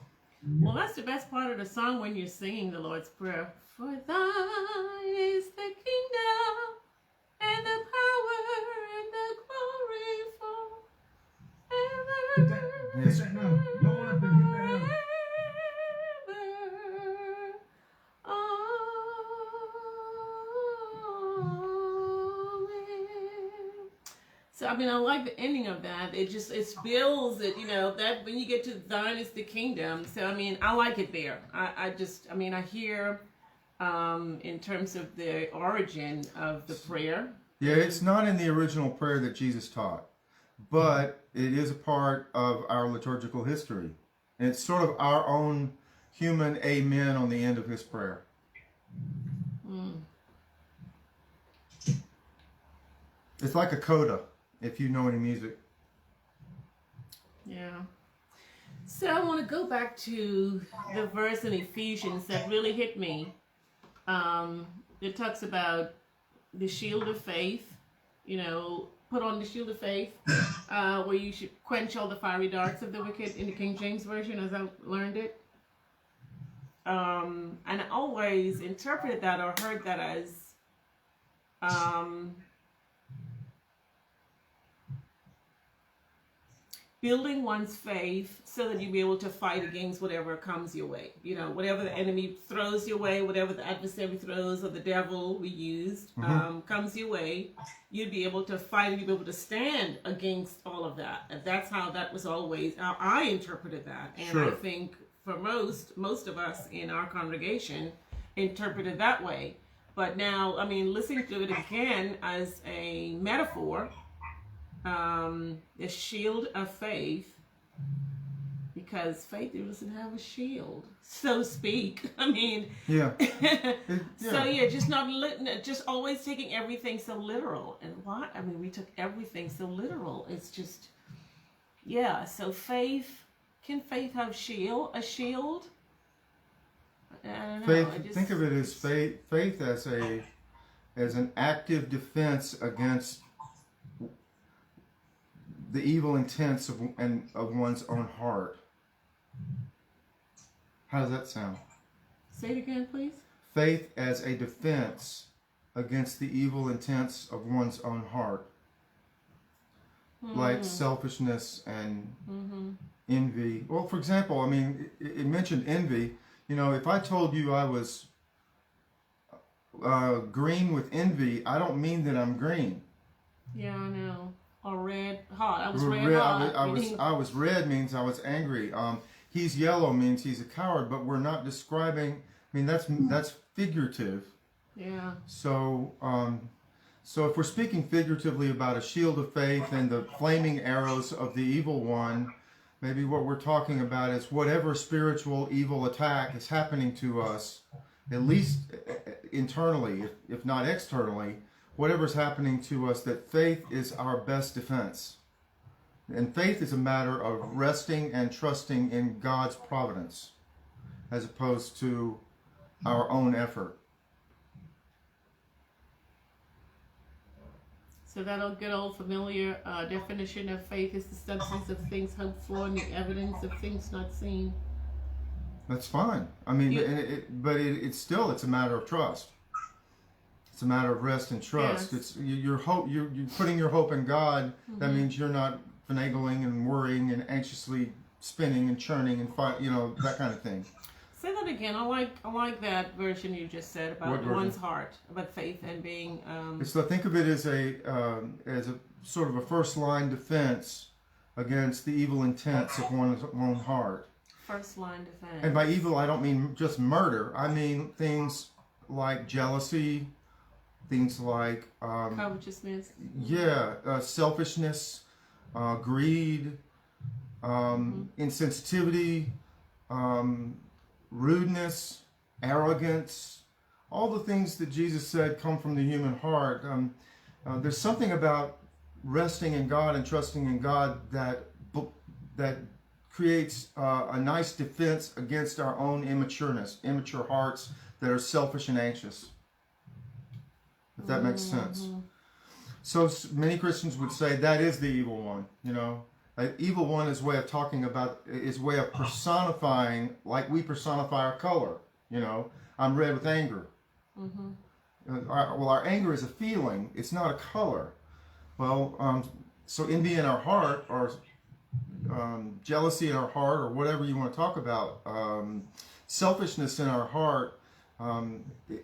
Well, that's the best part of the song when you're singing the Lord's Prayer. For thine is the kingdom and the power and the glory forever. Hit that note. Go on up and hit that note. So I mean, I like the ending of that. It builds it, that when you get to thine is the kingdom. So I mean, I like it there. I hear in terms of the origin of the prayer. Yeah, it's not in the original prayer that Jesus taught, but it is a part of our liturgical history. And it's sort of our own human amen on the end of his prayer. Mm. It's like a coda, if you know any music. Yeah. So I want to go back to the verse in Ephesians that really hit me. It talks about the shield of faith, put on the shield of faith, where you should quench all the fiery darts of the wicked in the King James Version, as I learned it. And I always interpreted that or heard that as building one's faith so that you'll be able to fight against whatever comes your way. Whatever the enemy throws your way, whatever the adversary throws, or the devil we used comes your way, you'd be able to fight and you'd be able to stand against all of that. And that's how that was always how I interpreted that. And Sure. I think for most of us in our congregation interpreted that way. But now, I mean, listening to it again as a metaphor, the shield of faith, because faith doesn't have a shield, so to speak. I mean, Yeah. So just always taking everything so literal. And why? I mean, we took everything so literal. It's just, so faith, can faith have a shield? I don't know. Faith, think of it as faith as an active defense against the evil intents of one's own heart. How does that sound? Say it again, please. Faith as a defense against the evil intents of one's own heart. Like selfishness and envy. Well, for example, I mean, it mentioned envy. If I told you I was green with envy, I don't mean that I'm green. Yeah, I know. Or red hot. I was red hot. hot. I was red means I was angry. He's yellow means he's a coward, but we're not describing. I mean, that's figurative. Yeah. So if we're speaking figuratively about a shield of faith and the flaming arrows of the evil one, maybe what we're talking about is whatever spiritual evil attack is happening to us, at least internally, if not externally, whatever's happening to us, that faith is our best defense. And faith is a matter of resting and trusting in God's providence as opposed to our own effort. So that good old familiar definition of faith is the substance of things hoped for and the evidence of things not seen. That's fine. I mean, it's still a matter of trust. It's a matter of rest and trust. Yes. It's your hope. You're putting your hope in God. That means you're not finagling and worrying and anxiously spinning and churning and that kind of thing. Say that again. I like that version you just said about one's heart, about faith and being. So think of it as a sort of a first line defense against the evil intents of one's own heart. First line defense. And by evil, I don't mean just murder. I mean things like jealousy, things like covetousness. Selfishness, greed, insensitivity, rudeness, arrogance, all the things that Jesus said come from the human heart. There's something about resting in God and trusting in God that creates a nice defense against our own immature hearts that are selfish and anxious. If that makes sense. So many Christians would say that is the evil one, The evil one is way of talking about, is way of personifying, like we personify our color, I'm red with anger. Mm-hmm. Our anger is a feeling. It's not a color. Well, so envy in our heart, or jealousy in our heart, or whatever you want to talk about, selfishness in our heart.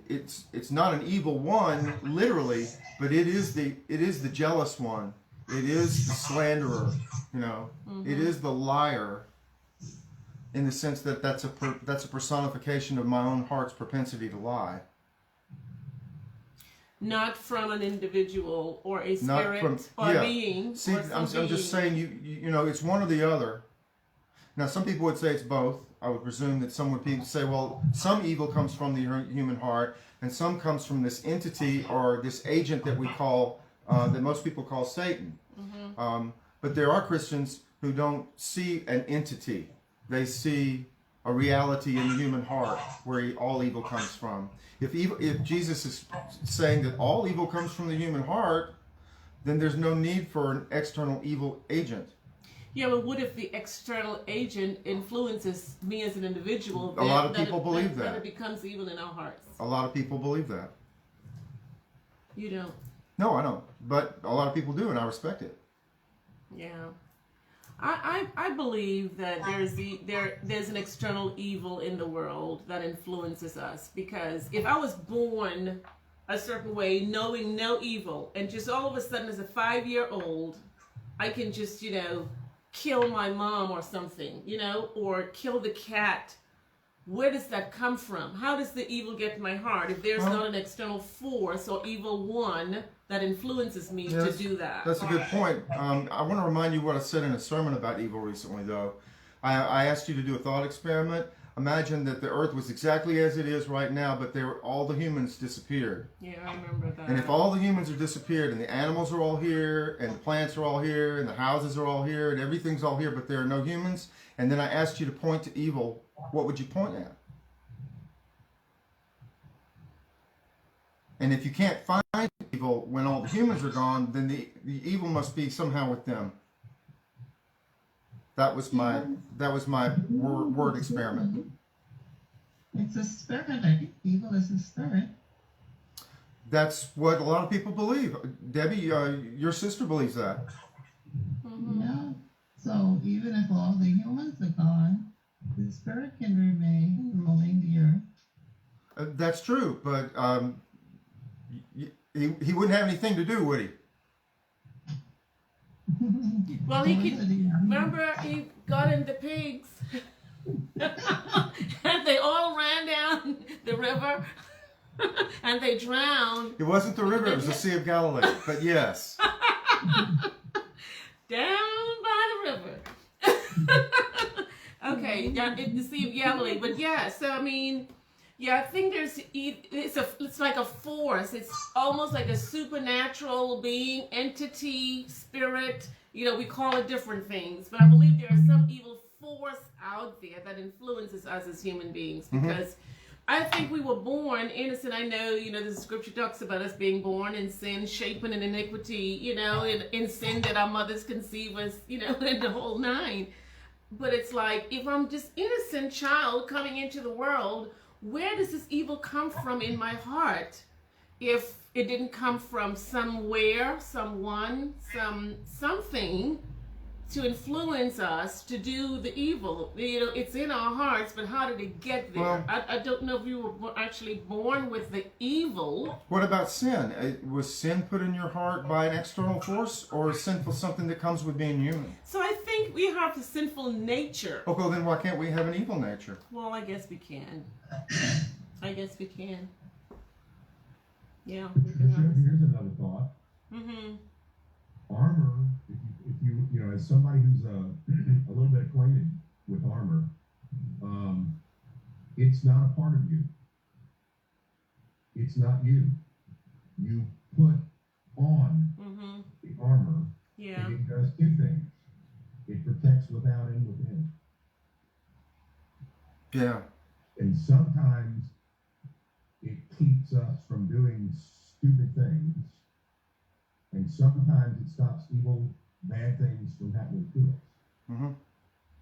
It's not an evil one, literally, but it is the jealous one. It is the slanderer. It is the liar, in the sense that that's a personification of my own heart's propensity to lie. Not from an individual or a Not spirit from, or yeah. being. See, or I'm just saying, it's one or the other. Now, some people would say it's both. I would presume that some would say, well, some evil comes from the human heart, and some comes from this entity or this agent that we call, that most people call Satan. Mm-hmm. But there are Christians who don't see an entity. They see a reality in the human heart where all evil comes from. If Jesus is saying that all evil comes from the human heart, then there's no need for an external evil agent. Yeah, but what if the external agent influences me as an individual? A lot of people believe that. Then it becomes evil in our hearts. A lot of people believe that. You don't. No, I don't. But a lot of people do, and I respect it. Yeah. I believe that there's an external evil in the world that influences us, because if I was born a certain way knowing no evil, and just all of a sudden as a 5-year-old I can just kill my mom or something, or kill the cat, where does that come from? How does the evil get in my heart if there's not an external force or evil one that influences me to do that? That's a good point. I want to remind you what I said in a sermon about evil recently, though. I asked you to do a thought experiment. Imagine that the earth was exactly as it is right now, but all the humans disappeared. Yeah, I remember that. And if all the humans are disappeared, and the animals are all here, and the plants are all here, and the houses are all here, and everything's all here, but there are no humans, and then I asked you to point to evil, what would you point at? And if you can't find evil when all the humans are gone, then the evil must be somehow with them. That was my word experiment. It's a spirit. Evil is a spirit. That's what a lot of people believe. Debbie, your sister believes that. Mm-hmm. Yeah. So even if all the humans are gone, the spirit can remain roaming the earth. That's true, but he wouldn't have anything to do, would he? Well, he could. Remember, he got in the pigs, and they all ran down the river, and they drowned. It wasn't the river; it was the Sea of Galilee. But yes, down by the river. Okay, in the Sea of Galilee. But yeah, so I mean, yeah, I think it's like a force. It's almost like a supernatural being, entity, spirit. We call it different things, but I believe there is some evil force out there that influences us as human beings, because I think we were born innocent. I know, the scripture talks about us being born in sin, shapen in iniquity, in sin that our mothers conceive us, in the whole nine. But it's like, if I'm just innocent child coming into the world, where does this evil come from in my heart? If it didn't come from somewhere, someone, something to influence us to do the evil. It's in our hearts, but how did it get there? Well, I don't know if you were actually born with the evil. What about sin? Was sin put in your heart by an external force, or is sinful something that comes with being human? So I think we have the sinful nature. Okay, well then why can't we have an evil nature? Well, I guess we can. Yeah. Here's another thought. Mm-hmm. Armor, if you as somebody who's a little bit acquainted with armor, it's not a part of you. It's not you. You put on the armor. Yeah. And it does two things. It protects without and within. Yeah. And sometimes it keeps us from doing stupid things. And sometimes it stops evil, bad things from happening to us.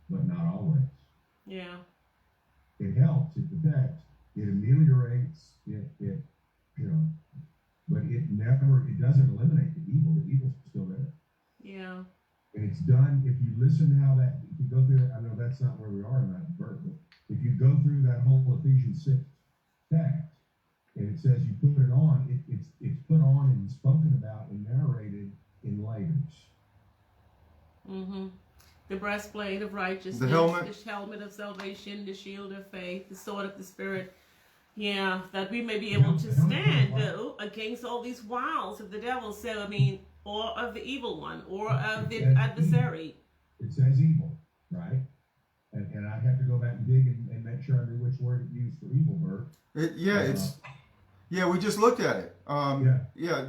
But not always. Yeah. It helps, it protects, ameliorates it, but it doesn't eliminate the evil. The evil's still there. Yeah. And it's done, if you listen to if you go through, I know that's not where we are in that verse, but if you go through that whole Ephesians 6 text, and it says you put it on, it's put on and spoken about and narrated in layers. Mm-hmm. The breastplate of righteousness, The helmet of salvation, the shield of faith, the sword of the Spirit. Yeah, that we may be able to stand against all these wiles of the devil. So, I mean, or of the evil one, or of the adversary. It says evil, right? And I have to go back and dig and make sure I knew which word it used for evil, Bert. We just looked at it. Yeah.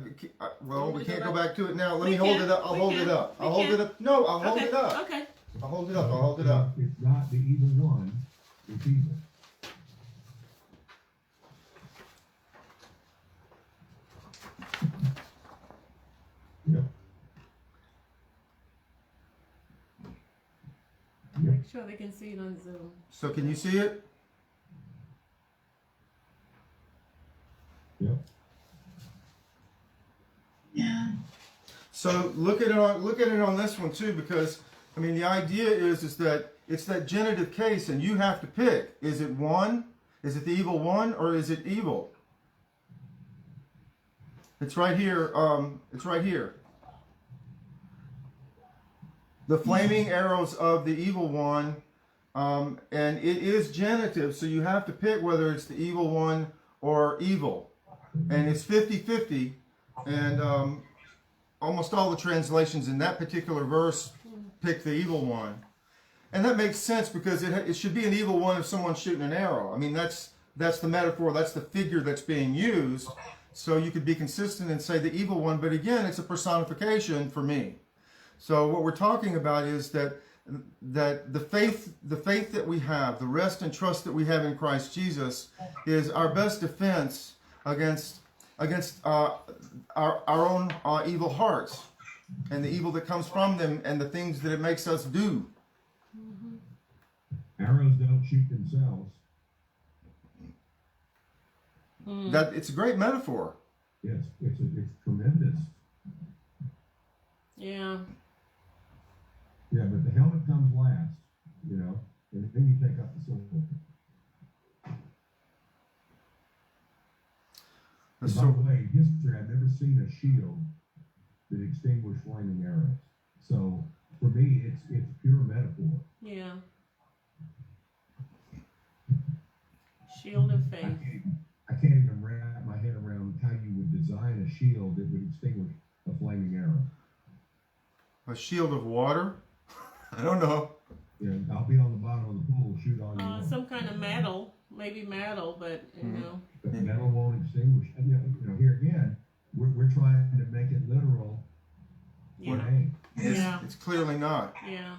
Well, we can't go back to it now. Let me hold it up. I'll hold it up. I'll hold it up. No, I'll hold it up. Okay. I'll hold it up. I'll hold it up. It's not the evil one, it's evil. Yep. Make sure they can see it on Zoom. So can you see it? Yep. Yeah. So look at it on this one too, because I mean the idea is that it's that genitive case, and you have to pick: is it one? Is it the evil one, or is it evil? It's right here. It's right here. The flaming arrows of the evil one, and it is genitive, so you have to pick whether it's the evil one or evil, and it's 50-50, and almost all the translations in that particular verse pick the evil one, and that makes sense because it should be an evil one if someone's shooting an arrow. I mean that's the metaphor, that's the figure that's being used. So you could be consistent and say the evil one, but again, it's a personification for me. So what we're talking about is that the faith that we have, the rest and trust that we have in Christ Jesus, is our best defense against our own evil hearts and the evil that comes from them and the things that it makes us do. Arrows don't shoot themselves. That it's a great metaphor. Yes, it's tremendous. Yeah. Yeah, but the helmet comes last, and then you take up the sword. And by the way, in history, I've never seen a shield that extinguished flaming arrows. So for me, it's pure metaphor. Yeah. Shield of faith. I can't even wrap my head around how you would design a shield that would extinguish a flaming arrow. A shield of water? I don't know. Yeah, I'll be on the bottom of the pool, shoot all you want. Some kind of metal, maybe metal, but But metal won't extinguish. Here again, we're trying to make it literal. Yeah. It's clearly not. Yeah.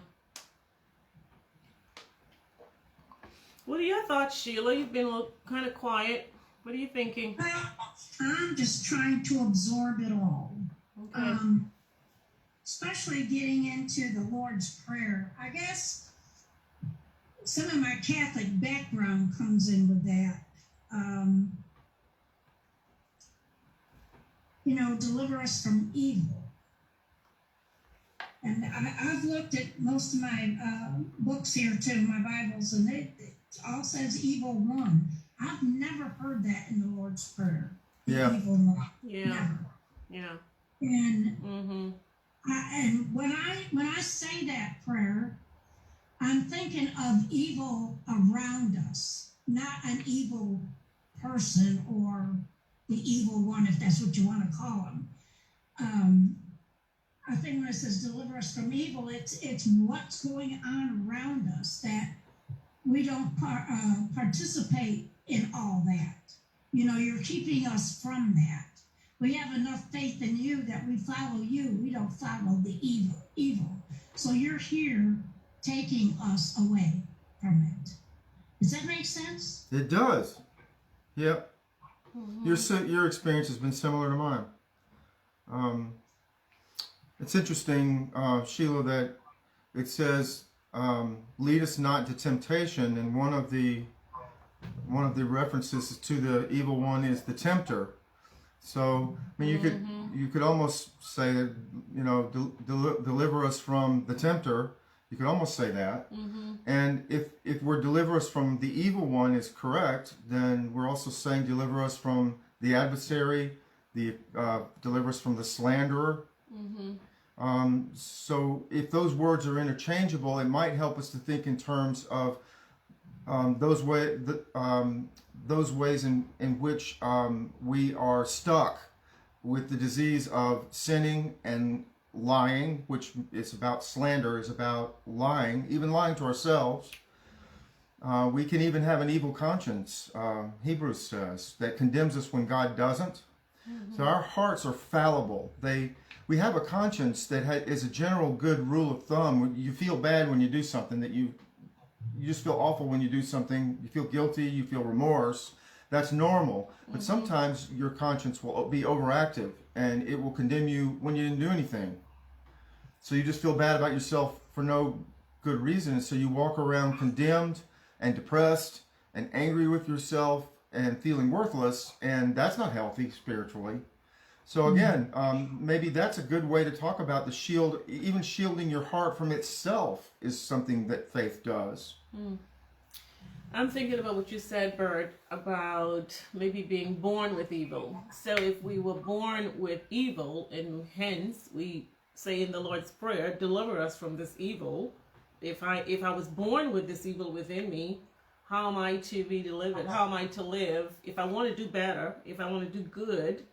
What are your thoughts, Sheila? You've been a little kind of quiet. What are you thinking? Well, I'm just trying to absorb it all. Okay. Especially getting into the Lord's Prayer. I guess some of my Catholic background comes in with that. Deliver us from evil. And I've looked at most of my books here too, my Bibles, and it all says evil one. I've never heard that in the Lord's Prayer. Yeah. Evil one. Yeah. Never. Yeah. And and when I say that prayer, I'm thinking of evil around us, not an evil person or the evil one, if that's what you want to call him. I think when it says deliver us from evil, it's what's going on around us that we don't participate in all that. You're keeping us from that. We have enough faith in you that we follow you. We don't follow the evil. So you're here taking us away from it. Does that make sense? It does. Yep. Your experience has been similar to mine. It's interesting, Sheila, that it says, lead us not into temptation, and one of the one of the references to the evil one is the tempter. So, I mean, you could almost say that, you know, deliver us from the tempter. You could almost say that. And if we're deliver us from the evil one is correct, then we're also saying deliver us from the adversary, deliver us from the slanderer. So if those words are interchangeable, it might help us to think in terms of those ways in which we are stuck with the disease of sinning and lying, which is about slander, is about lying, even lying to ourselves. We can even have an evil conscience, Hebrews says, that condemns us when God doesn't. So our hearts are fallible. We have a conscience that is a general good rule of thumb. You feel bad when you do something, that you just feel awful when you do something. You feel guilty, you feel remorse. That's normal. But sometimes your conscience will be overactive and it will condemn you when you didn't do anything. So you just feel bad about yourself for no good reason. So you walk around condemned and depressed and angry with yourself and feeling worthless, and that's not healthy spiritually. So again, maybe that's a good way to talk about the shield. Even shielding your heart from itself is something that faith does. I'm thinking about what you said, Bert, about maybe being born with evil. So if we were born with evil, and hence we say in the Lord's Prayer, deliver us from this evil. If I was born with this evil within me, how am I to be delivered? How am I to live? If I want to do better, if I want to do good,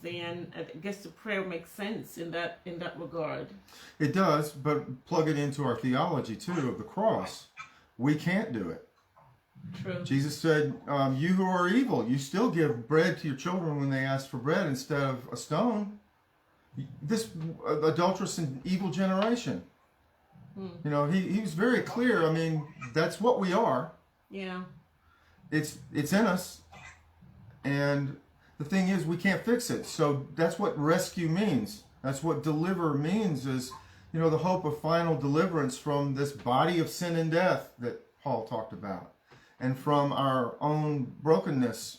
then I guess the prayer makes sense in that regard. It does, but plug it into our theology too of the cross. We can't do it. True. Jesus said, you who are evil, you still give bread to your children when they ask for bread instead of a stone. This adulterous and evil generation. You know, he was very clear. I mean, that's what we are. Yeah. It's in us. And the thing is, we can't fix it. So that's what rescue means. That's what deliver means, is, you know, the hope of final deliverance from this body of sin and death that Paul talked about, and from our own brokenness.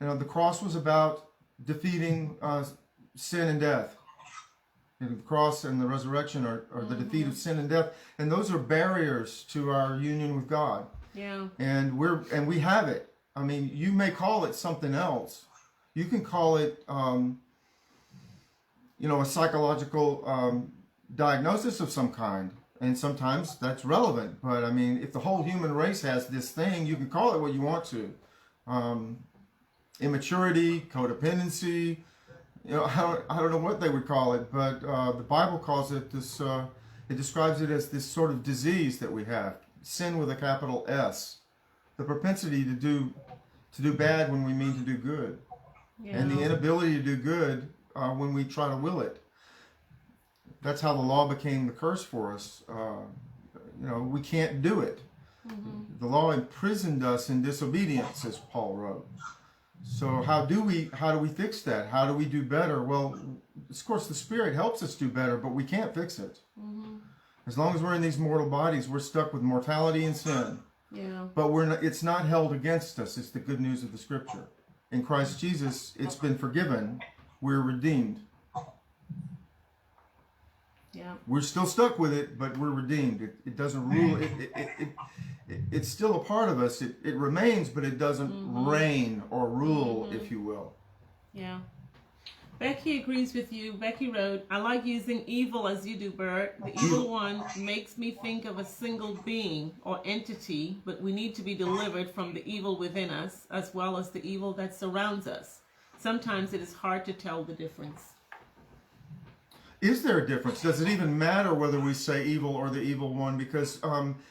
You know, the cross was about defeating sin and death. You know, the cross and the resurrection are the defeat of sin and death, and those are barriers to our union with God. Yeah. And we have it. I mean, you may call it something else. You can call it, you know, a psychological diagnosis of some kind, and sometimes that's relevant. But I mean, if the whole human race has this thing, you can call it what you want to. Immaturity, codependency. You know, I don't know what they would call it, but the Bible calls it this. It describes it as this sort of disease that we have. Sin with a capital S, the propensity to do bad when we mean to do good, and the inability to do good when we try to will it. That's how the law became the curse for us. You know, we can't do it. The law imprisoned us in disobedience, as Paul wrote. So how do we fix that? How do we do better? Well, of course, the Spirit helps us do better, but we can't fix it. As long as we're in these mortal bodies, we're stuck with mortality and sin. Yeah. But it's not held against us. It's the good news of the Scripture. In Christ Jesus, it's been forgiven. We're redeemed. Yeah. We're still stuck with it, but we're redeemed. It doesn't rule. It's still a part of us. It remains, but it doesn't reign or rule, if you will. Yeah. Becky agrees with you. Becky wrote, I like using evil as you do, Bert. The evil one makes me think of a single being or entity, but we need to be delivered from the evil within us as well as the evil that surrounds us. Sometimes it is hard to tell the difference. Is there a difference? Does it even matter whether we say evil or the evil one? Because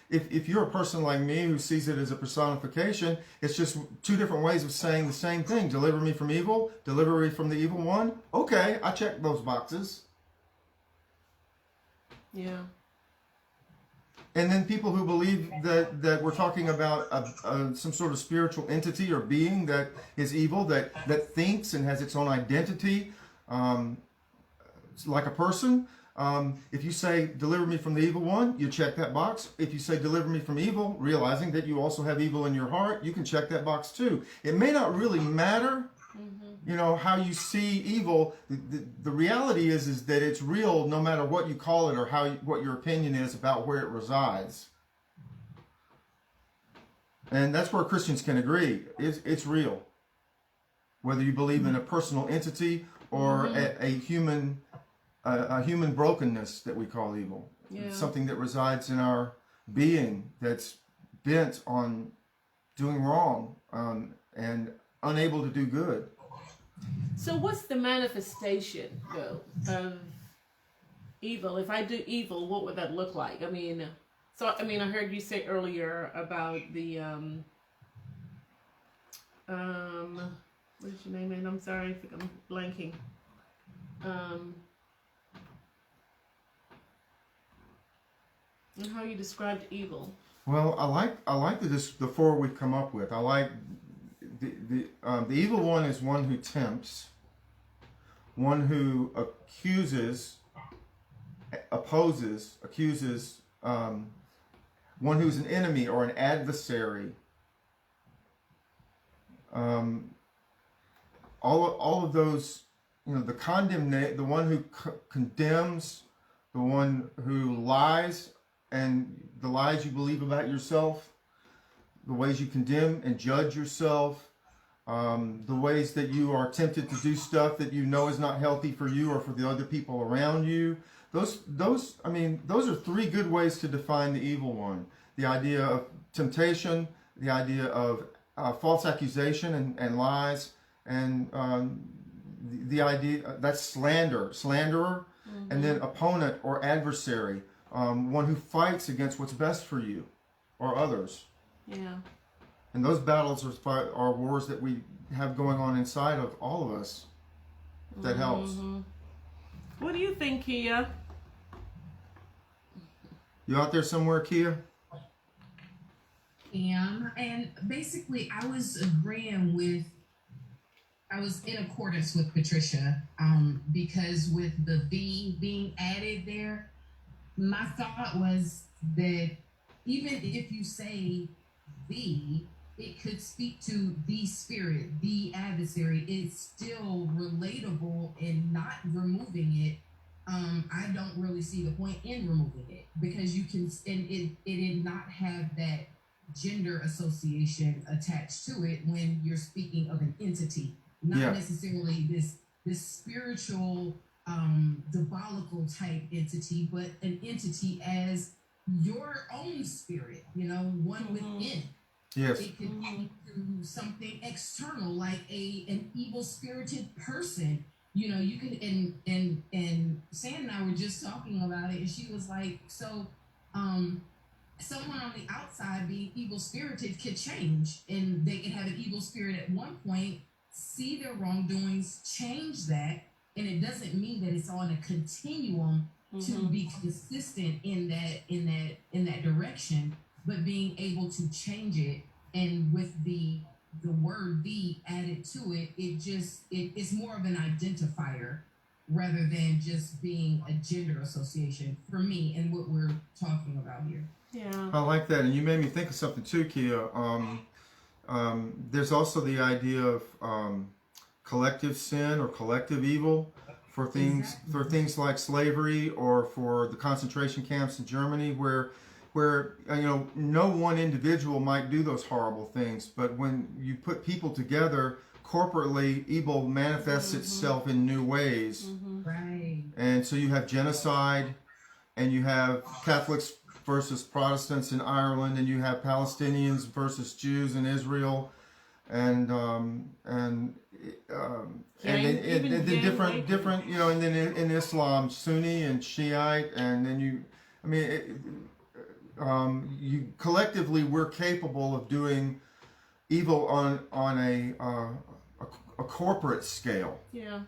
if you're a person like me who sees it as a personification, it's just two different ways of saying the same thing. Deliver me from evil, deliver me from the evil one. Okay, I check those boxes. Yeah. And then people who believe that we're talking about some sort of spiritual entity or being that is evil, that thinks and has its own identity, like a person. If you say, deliver me from the evil one, you check that box. If you say, deliver me from evil, realizing that you also have evil in your heart, you can check that box too. It may not really matter, you know, how you see evil. The reality is that it's real no matter what you call it or what your opinion is about where it resides. And that's where Christians can agree. It's real. Whether you believe in a personal entity or a human brokenness that we call evil. Yeah. It's something that resides in our being that's bent on doing wrong and unable to do good. So what's the manifestation, though, of evil? If I do evil, what would that look like? I mean, I heard you say earlier about the, what is your name, man? I'm sorry, I think I'm blanking. And how you described evil. Well, I like the four we've come up with. I like the evil one is one who tempts, one who accuses, one who's an enemy or an adversary. All of those, you know, the one who condemns, the one who lies, and the lies you believe about yourself, the ways you condemn and judge yourself, the ways that you are tempted to do stuff that you know is not healthy for you or for the other people around you. Those are three good ways to define the evil one. The idea of temptation, the idea of false accusation and lies, and the idea that's slanderer, and then opponent or adversary, one who fights against what's best for you or others. Yeah. And those battles are wars that we have going on inside of all of us. If that helps. What do you think, Kia? You out there somewhere, Kia? And basically I was in accordance with Patricia, because with the "the" being added there, my thought was that even if you say "the," it could speak to the spirit, the adversary. It's still relatable, and not removing it. I don't really see the point in removing it, because you can, and it did not have that gender association attached to it when you're speaking of an entity, not necessarily this spiritual diabolical type entity, but an entity as your own spirit, you know, one within. Yes. It could be to something external, like an evil spirited person. You know, you can, and Sam and I were just talking about it, and she was like, so someone on the outside being evil spirited could change, and they can have an evil spirit at one point, see their wrongdoings, change that, and it doesn't mean that it's on a continuum to be consistent in that direction, but being able to change it, and with the word "the" added to it, it's more of an identifier rather than just being a gender association for me and what we're talking about here. Yeah. I like that, and you made me think of something too, Kia. There's also the idea of collective sin or collective evil for things like slavery, or for the concentration camps in Germany, where you know, no one individual might do those horrible things, but when you put people together corporately, evil manifests itself in new ways. Right. And so you have genocide, and you have Catholics versus Protestants in Ireland, and you have Palestinians versus Jews in Israel, and then different, you know, and then in Islam, Sunni and Shiite, and then you collectively, we're capable of doing evil on a corporate scale. Yeah.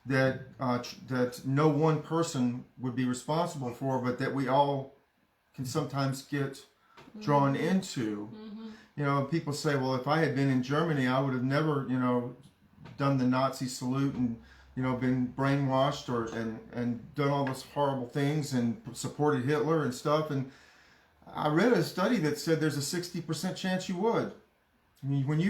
That no one person would be responsible for, but that we all can sometimes get drawn into. You know, people say, well, if I had been in Germany, I would have never, you know, done the Nazi salute and been brainwashed and done all those horrible things and supported Hitler and stuff. And I read a study that said there's a 60% chance you would. I mean, when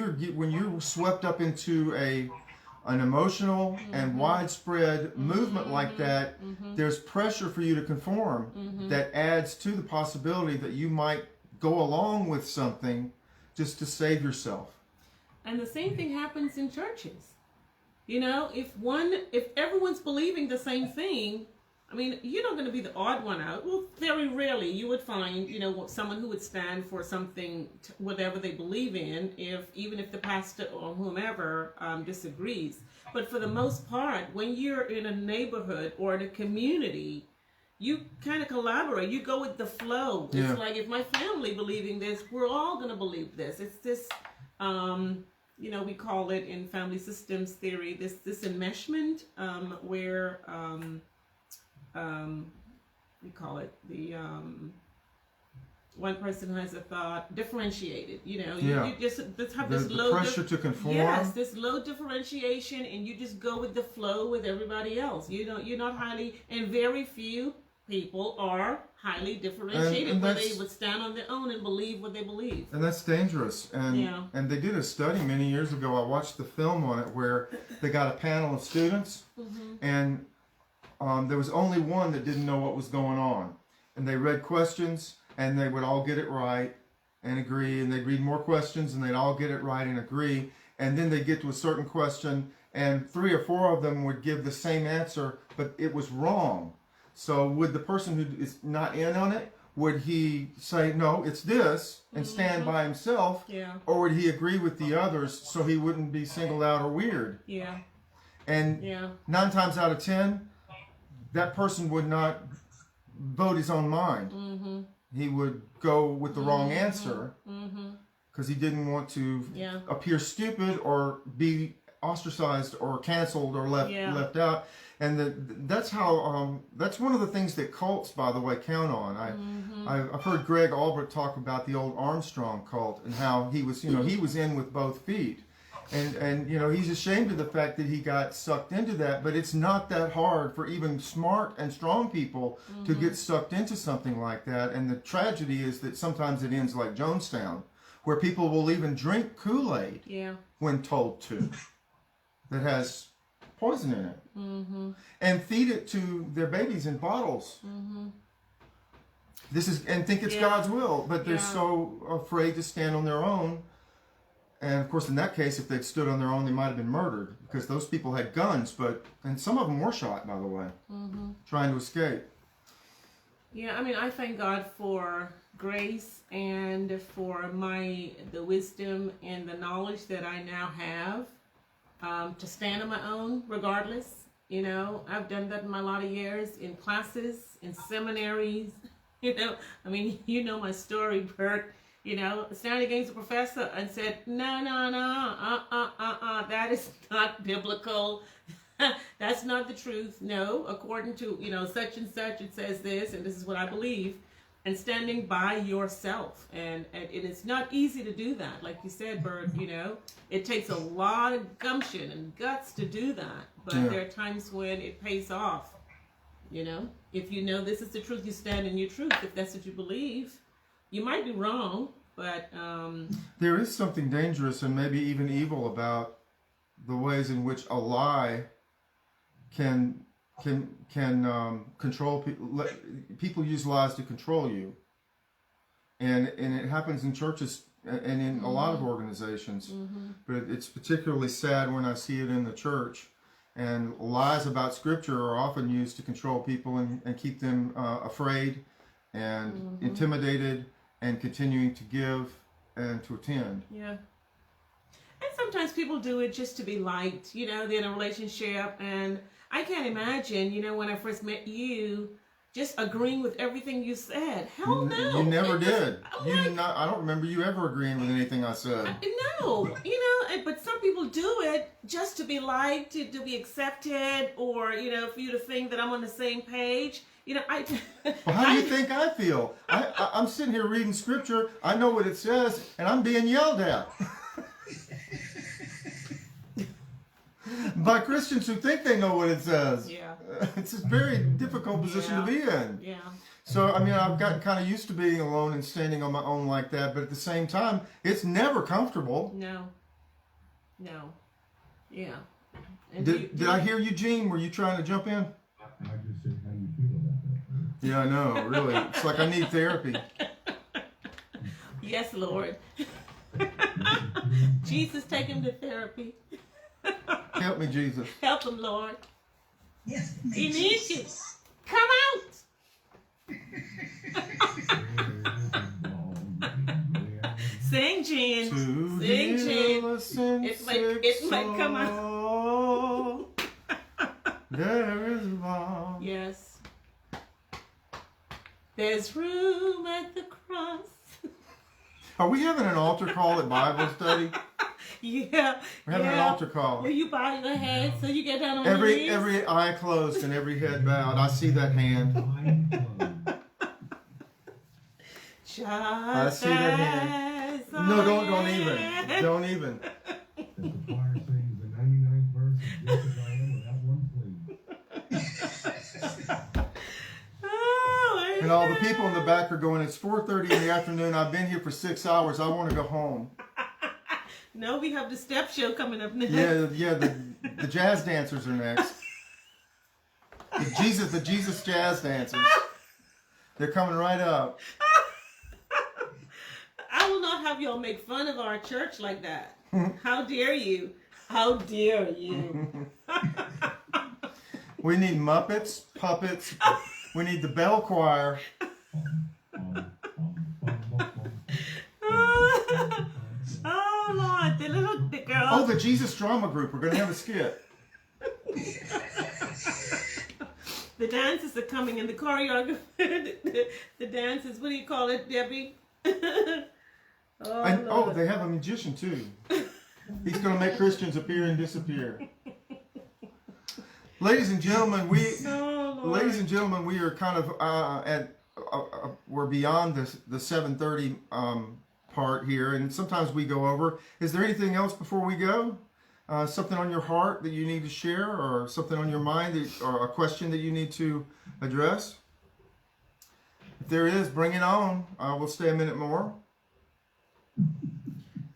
you're swept up into an emotional and widespread movement like that, there's pressure for you to conform that adds to the possibility that you might go along with something just to save yourself. And the same thing happens in churches. If everyone's believing the same thing, I mean, you're not going to be the odd one out. Well, very rarely you would find, someone who would stand for something, whatever they believe in, even if the pastor or whomever disagrees. But for the most part, when you're in a neighborhood or in a community, you kind of collaborate. You go with the flow. Yeah. It's like, if my family believing this, we're all going to believe this. It's this, we call it in family systems theory, this enmeshment, where we call it the one person has a thought differentiated. You just have this low pressure to conform. Yes, this low differentiation, and you just go with the flow with everybody else. You're not highly, and very few people are highly differentiated, where they would stand on their own and believe what they believe. And that's dangerous. And they did a study many years ago. I watched the film on it where they got a panel of students, and there was only one that didn't know what was going on. And they read questions, and they would all get it right and agree. And they'd read more questions, and they'd all get it right and agree. And then they'd get to a certain question, and 3 or 4 of them would give the same answer, but it was wrong. So would the person who is not in on it, would he say, no, it's this, and stand by himself? Yeah. Or would he agree with the others so he wouldn't be singled out or weird? Yeah. And 9 times out of 10, that person would not vote his own mind. He would go with the wrong answer because he didn't want to appear stupid or be ostracized or canceled or left out. And that's how that's one of the things that cults, by the way, count on. I've heard Greg Albert talk about the old Armstrong cult and how he was he was in with both feet. And he's ashamed of the fact that he got sucked into that, but it's not that hard for even smart and strong people to get sucked into something like that. And the tragedy is that sometimes it ends like Jonestown, where people will even drink Kool-Aid when told to, that has poison in it, and feed it to their babies in bottles. And think it's God's will, but they're so afraid to stand on their own. And of course, in that case, if they'd stood on their own, they might have been murdered, because those people had guns, and some of them were shot, by the way, trying to escape. Yeah, I mean, I thank God for grace and for the wisdom and the knowledge that I now have to stand on my own, regardless. I've done that in my lot of years, in classes, in seminaries. I mean, my story, Bert. Standing against the professor and said, no, that is not biblical. That's not the truth. No, according to, such and such, it says this, and this is what I believe. And standing by yourself. And it is not easy to do that. Like you said, Bert, it takes a lot of gumption and guts to do that. But there are times when it pays off. If this is the truth, you stand in your truth. If that's what you believe. You might be wrong, but there is something dangerous and maybe even evil about the ways in which a lie can control people. People use lies to control you, and it happens in churches and in a lot of organizations. But it's particularly sad when I see it in the church. And lies about Scripture are often used to control people and keep them afraid and intimidated, and continuing to give and to attend. Yeah. And sometimes people do it just to be liked. They're in a relationship, and I can't imagine, when I first met you, just agreeing with everything you said. Hell no. You never did. I don't remember you ever agreeing with anything I said. No. But some people do it just to be liked, to be accepted, or, for you to think that I'm on the same page. Well, how do you think I feel? I'm sitting here reading Scripture. I know what it says, and I'm being yelled at. by Christians who think they know what it says. Yeah. It's a very difficult position to be in. Yeah. So, I mean, I've gotten kind of used to being alone and standing on my own like that, but at the same time, it's never comfortable. No. No. Yeah. And Did I hear you, Gene? Were you trying to jump in? I just said, how do you feel about that? Yeah, I know, really. It's like I need therapy. Yes, Lord. Jesus, take him to therapy. Help me, Jesus. Help him, Lord. Yes, He needs you. Come out. Sing, Gene. To Sing, Gene. heal a It might come out. soul, there is balm. Yes. There's room at the cross. Are we having an altar call at Bible study? Yeah. We're having an altar call. Will you bow your head so you get down on your knees? Every eye closed and every head bowed. I see that hand. I see that hand. No, don't even. Don't even. As the choir sings the 99th verse of Just As I Am without one plea. Oh, And all the people in the back are going, it's 4:30 in the afternoon. I've been here for 6 hours. I want to go home. No, we have the step show coming up next. Yeah, the jazz dancers are next. The Jesus jazz dancers. They're coming right up. I will not have y'all make fun of our church like that. How dare you? How dare you? We need Muppets, puppets. We need the bell choir. Oh, Lord, the girl. Oh, the Jesus drama group. We're going to have a skit. The dancers are coming in the choreography. the dancers, what do you call it, Debbie? Oh, they have a magician too. He's going to make Christians appear and disappear. Ladies and gentlemen, we are kind of we're beyond the 7:30 part here, and sometimes we go over. Is there anything else before we go? Something on your heart that you need to share, or something on your mind, or a question that you need to address? If there is, bring it on. We'll stay a minute more.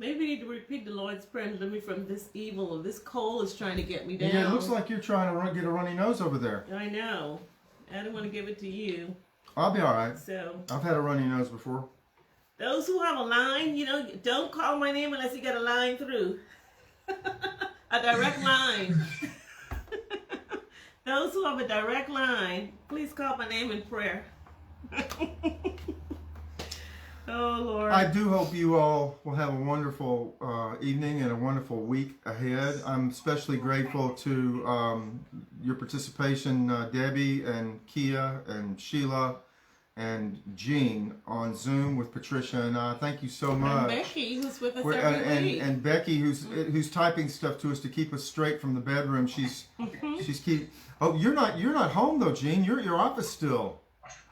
Maybe we need to repeat the Lord's Prayer and deliver me from this evil. This cold is trying to get me down. Yeah, it looks like you're trying to get a runny nose over there. I know. I don't want to give it to you. I'll be all right. So I've had a runny nose before. those who have a line, don't call my name unless you got a line through. A direct line. Those who have a direct line, please call my name in prayer. Oh, Lord. I do hope you all will have a wonderful evening and a wonderful week ahead. I'm especially grateful to your participation, Debbie and Kia and Sheila and Jean on Zoom with Patricia and I. Thank you so much. And Becky, who's with us every week. And Becky, who's typing stuff to us to keep us straight from the bedroom. She's keep. Oh, you're not home though, Jean. You're at your office still.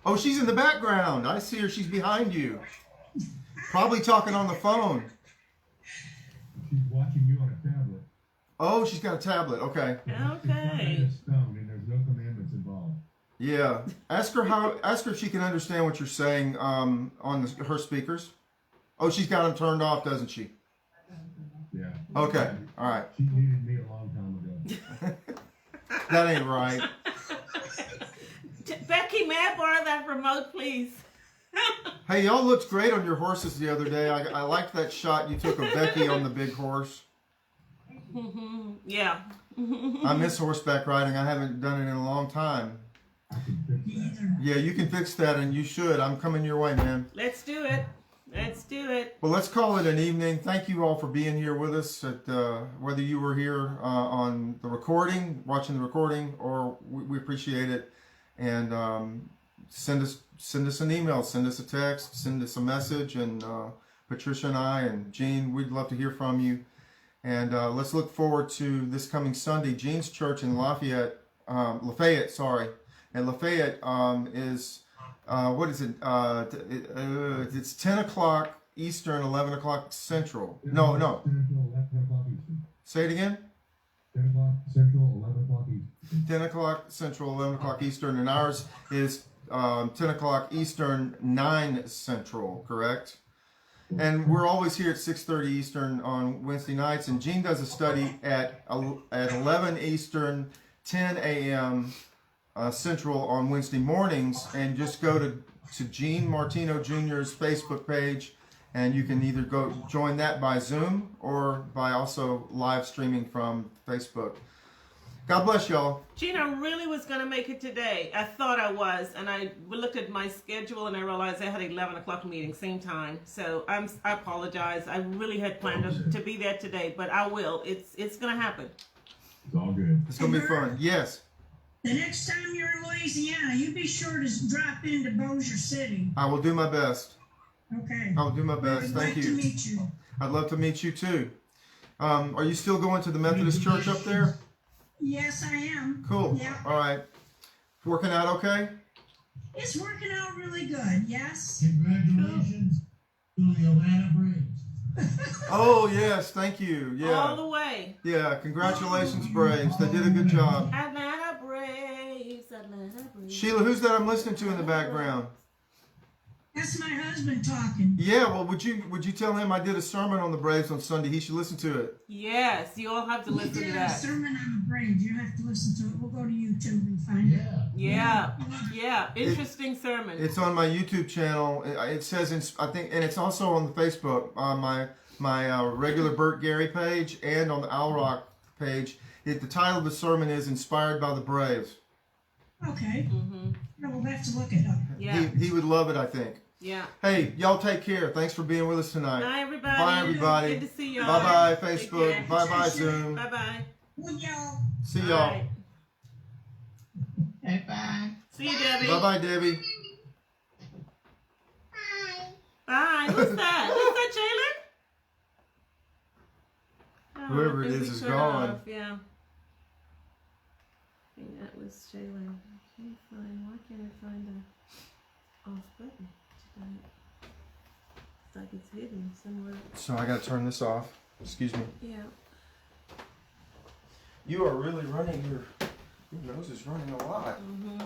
Oh, she's in the background. I see her. She's behind you. Probably talking on the phone. She's watching you on a tablet. Oh, she's got a tablet. Okay. Okay. It's stone and there's no commandments involved. Yeah. Ask her if she can understand what you're saying on her speakers. Oh, she's got them turned off, doesn't she? Yeah. Okay. All right. She needed me a long time ago. That ain't right. Becky, may I borrow that remote, please? Hey, y'all looked great on your horses the other day. I liked that shot you took of Becky on the big horse. Yeah. I miss horseback riding. I haven't done it in a long time. I can fix that. Yeah, you can fix that, and you should. I'm coming your way, man. Let's do it. Let's do it. Well, let's call it an evening. Thank you all for being here with us, whether you were here on the recording, watching the recording, or we appreciate it. And send us an email, send us a text, send us a message, and Patricia and I and Jean, we'd love to hear from you. And let's look forward to this coming Sunday. Jean's church in Lafayette, and Lafayette is what is it? It's 10 o'clock Eastern, 11 o'clock Central. No. 10 o'clock Eastern. Say it again. 10 o'clock Central, 11 o'clock Eastern. 10 o'clock Central, 11 o'clock Eastern, and ours is 10 o'clock Eastern, 9 Central, correct? And we're always here at 6:30 Eastern on Wednesday nights, and Gene does a study at 11 Eastern, 10 a.m. Central on Wednesday mornings, and just go to Gene Martino Jr.'s Facebook page, and you can either go join that by Zoom or by also live streaming from Facebook. God bless y'all. Gene, I really was going to make it today. I thought I was, and I looked at my schedule and I realized I had an 11 o'clock meeting, same time. So I apologize. I really had planned to be there today, but I will. It's going to happen. It's all good. It's going to be fun. Yes. The next time you're in Louisiana, you be sure to drop into Bossier City. I will do my best. Okay. I will do my best. I'd Thank like to you. meet you. I'd love to meet you too. Are you still going to the Methodist church up there? Yes, I am. Cool. Yeah. All right. Working out okay? It's working out really good. Yes. Congratulations to the Atlanta Braves. Oh, yes. Thank you. All Yeah. the way. Yeah. Congratulations, Braves. They did a good job. Atlanta Braves, Atlanta Braves. Sheila, who's that I'm listening to in the background? That's my husband talking. Yeah, well, would you tell him I did a sermon on the Braves on Sunday? He should listen to it. Yes, you all have to We listen to did a that. sermon on the Braves. You have to listen to it. We'll go to YouTube and find it. Yeah. Interesting sermon. It's on my YouTube channel. It says, I think, and it's also on the Facebook, on my regular Bert Gary page and on the Owl Rock page. The title of the sermon is Inspired by the Braves. Okay. Mm-hmm. Yeah, we'll have to look it up. Yeah. He would love it, I think. Yeah. Hey, y'all take care. Thanks for being with us tonight. Bye, everybody. Bye, everybody. Good to see y'all. Bye-bye, Take Facebook. care. Bye-bye, Zoom. Bye-bye. Well, y'all. See All y'all. right. Bye bye. See you, Debbie. Bye-bye, Debbie. Bye. Who's that? Who's that, Jalen? Oh, Whoever I it think is we is cut gone. off, yeah. I think that was Jalen. Why can't I find the off button? It's like it's hidden somewhere. So I got to turn this off. Excuse me. Yeah. You are really running your nose is running a lot. Mm-hmm.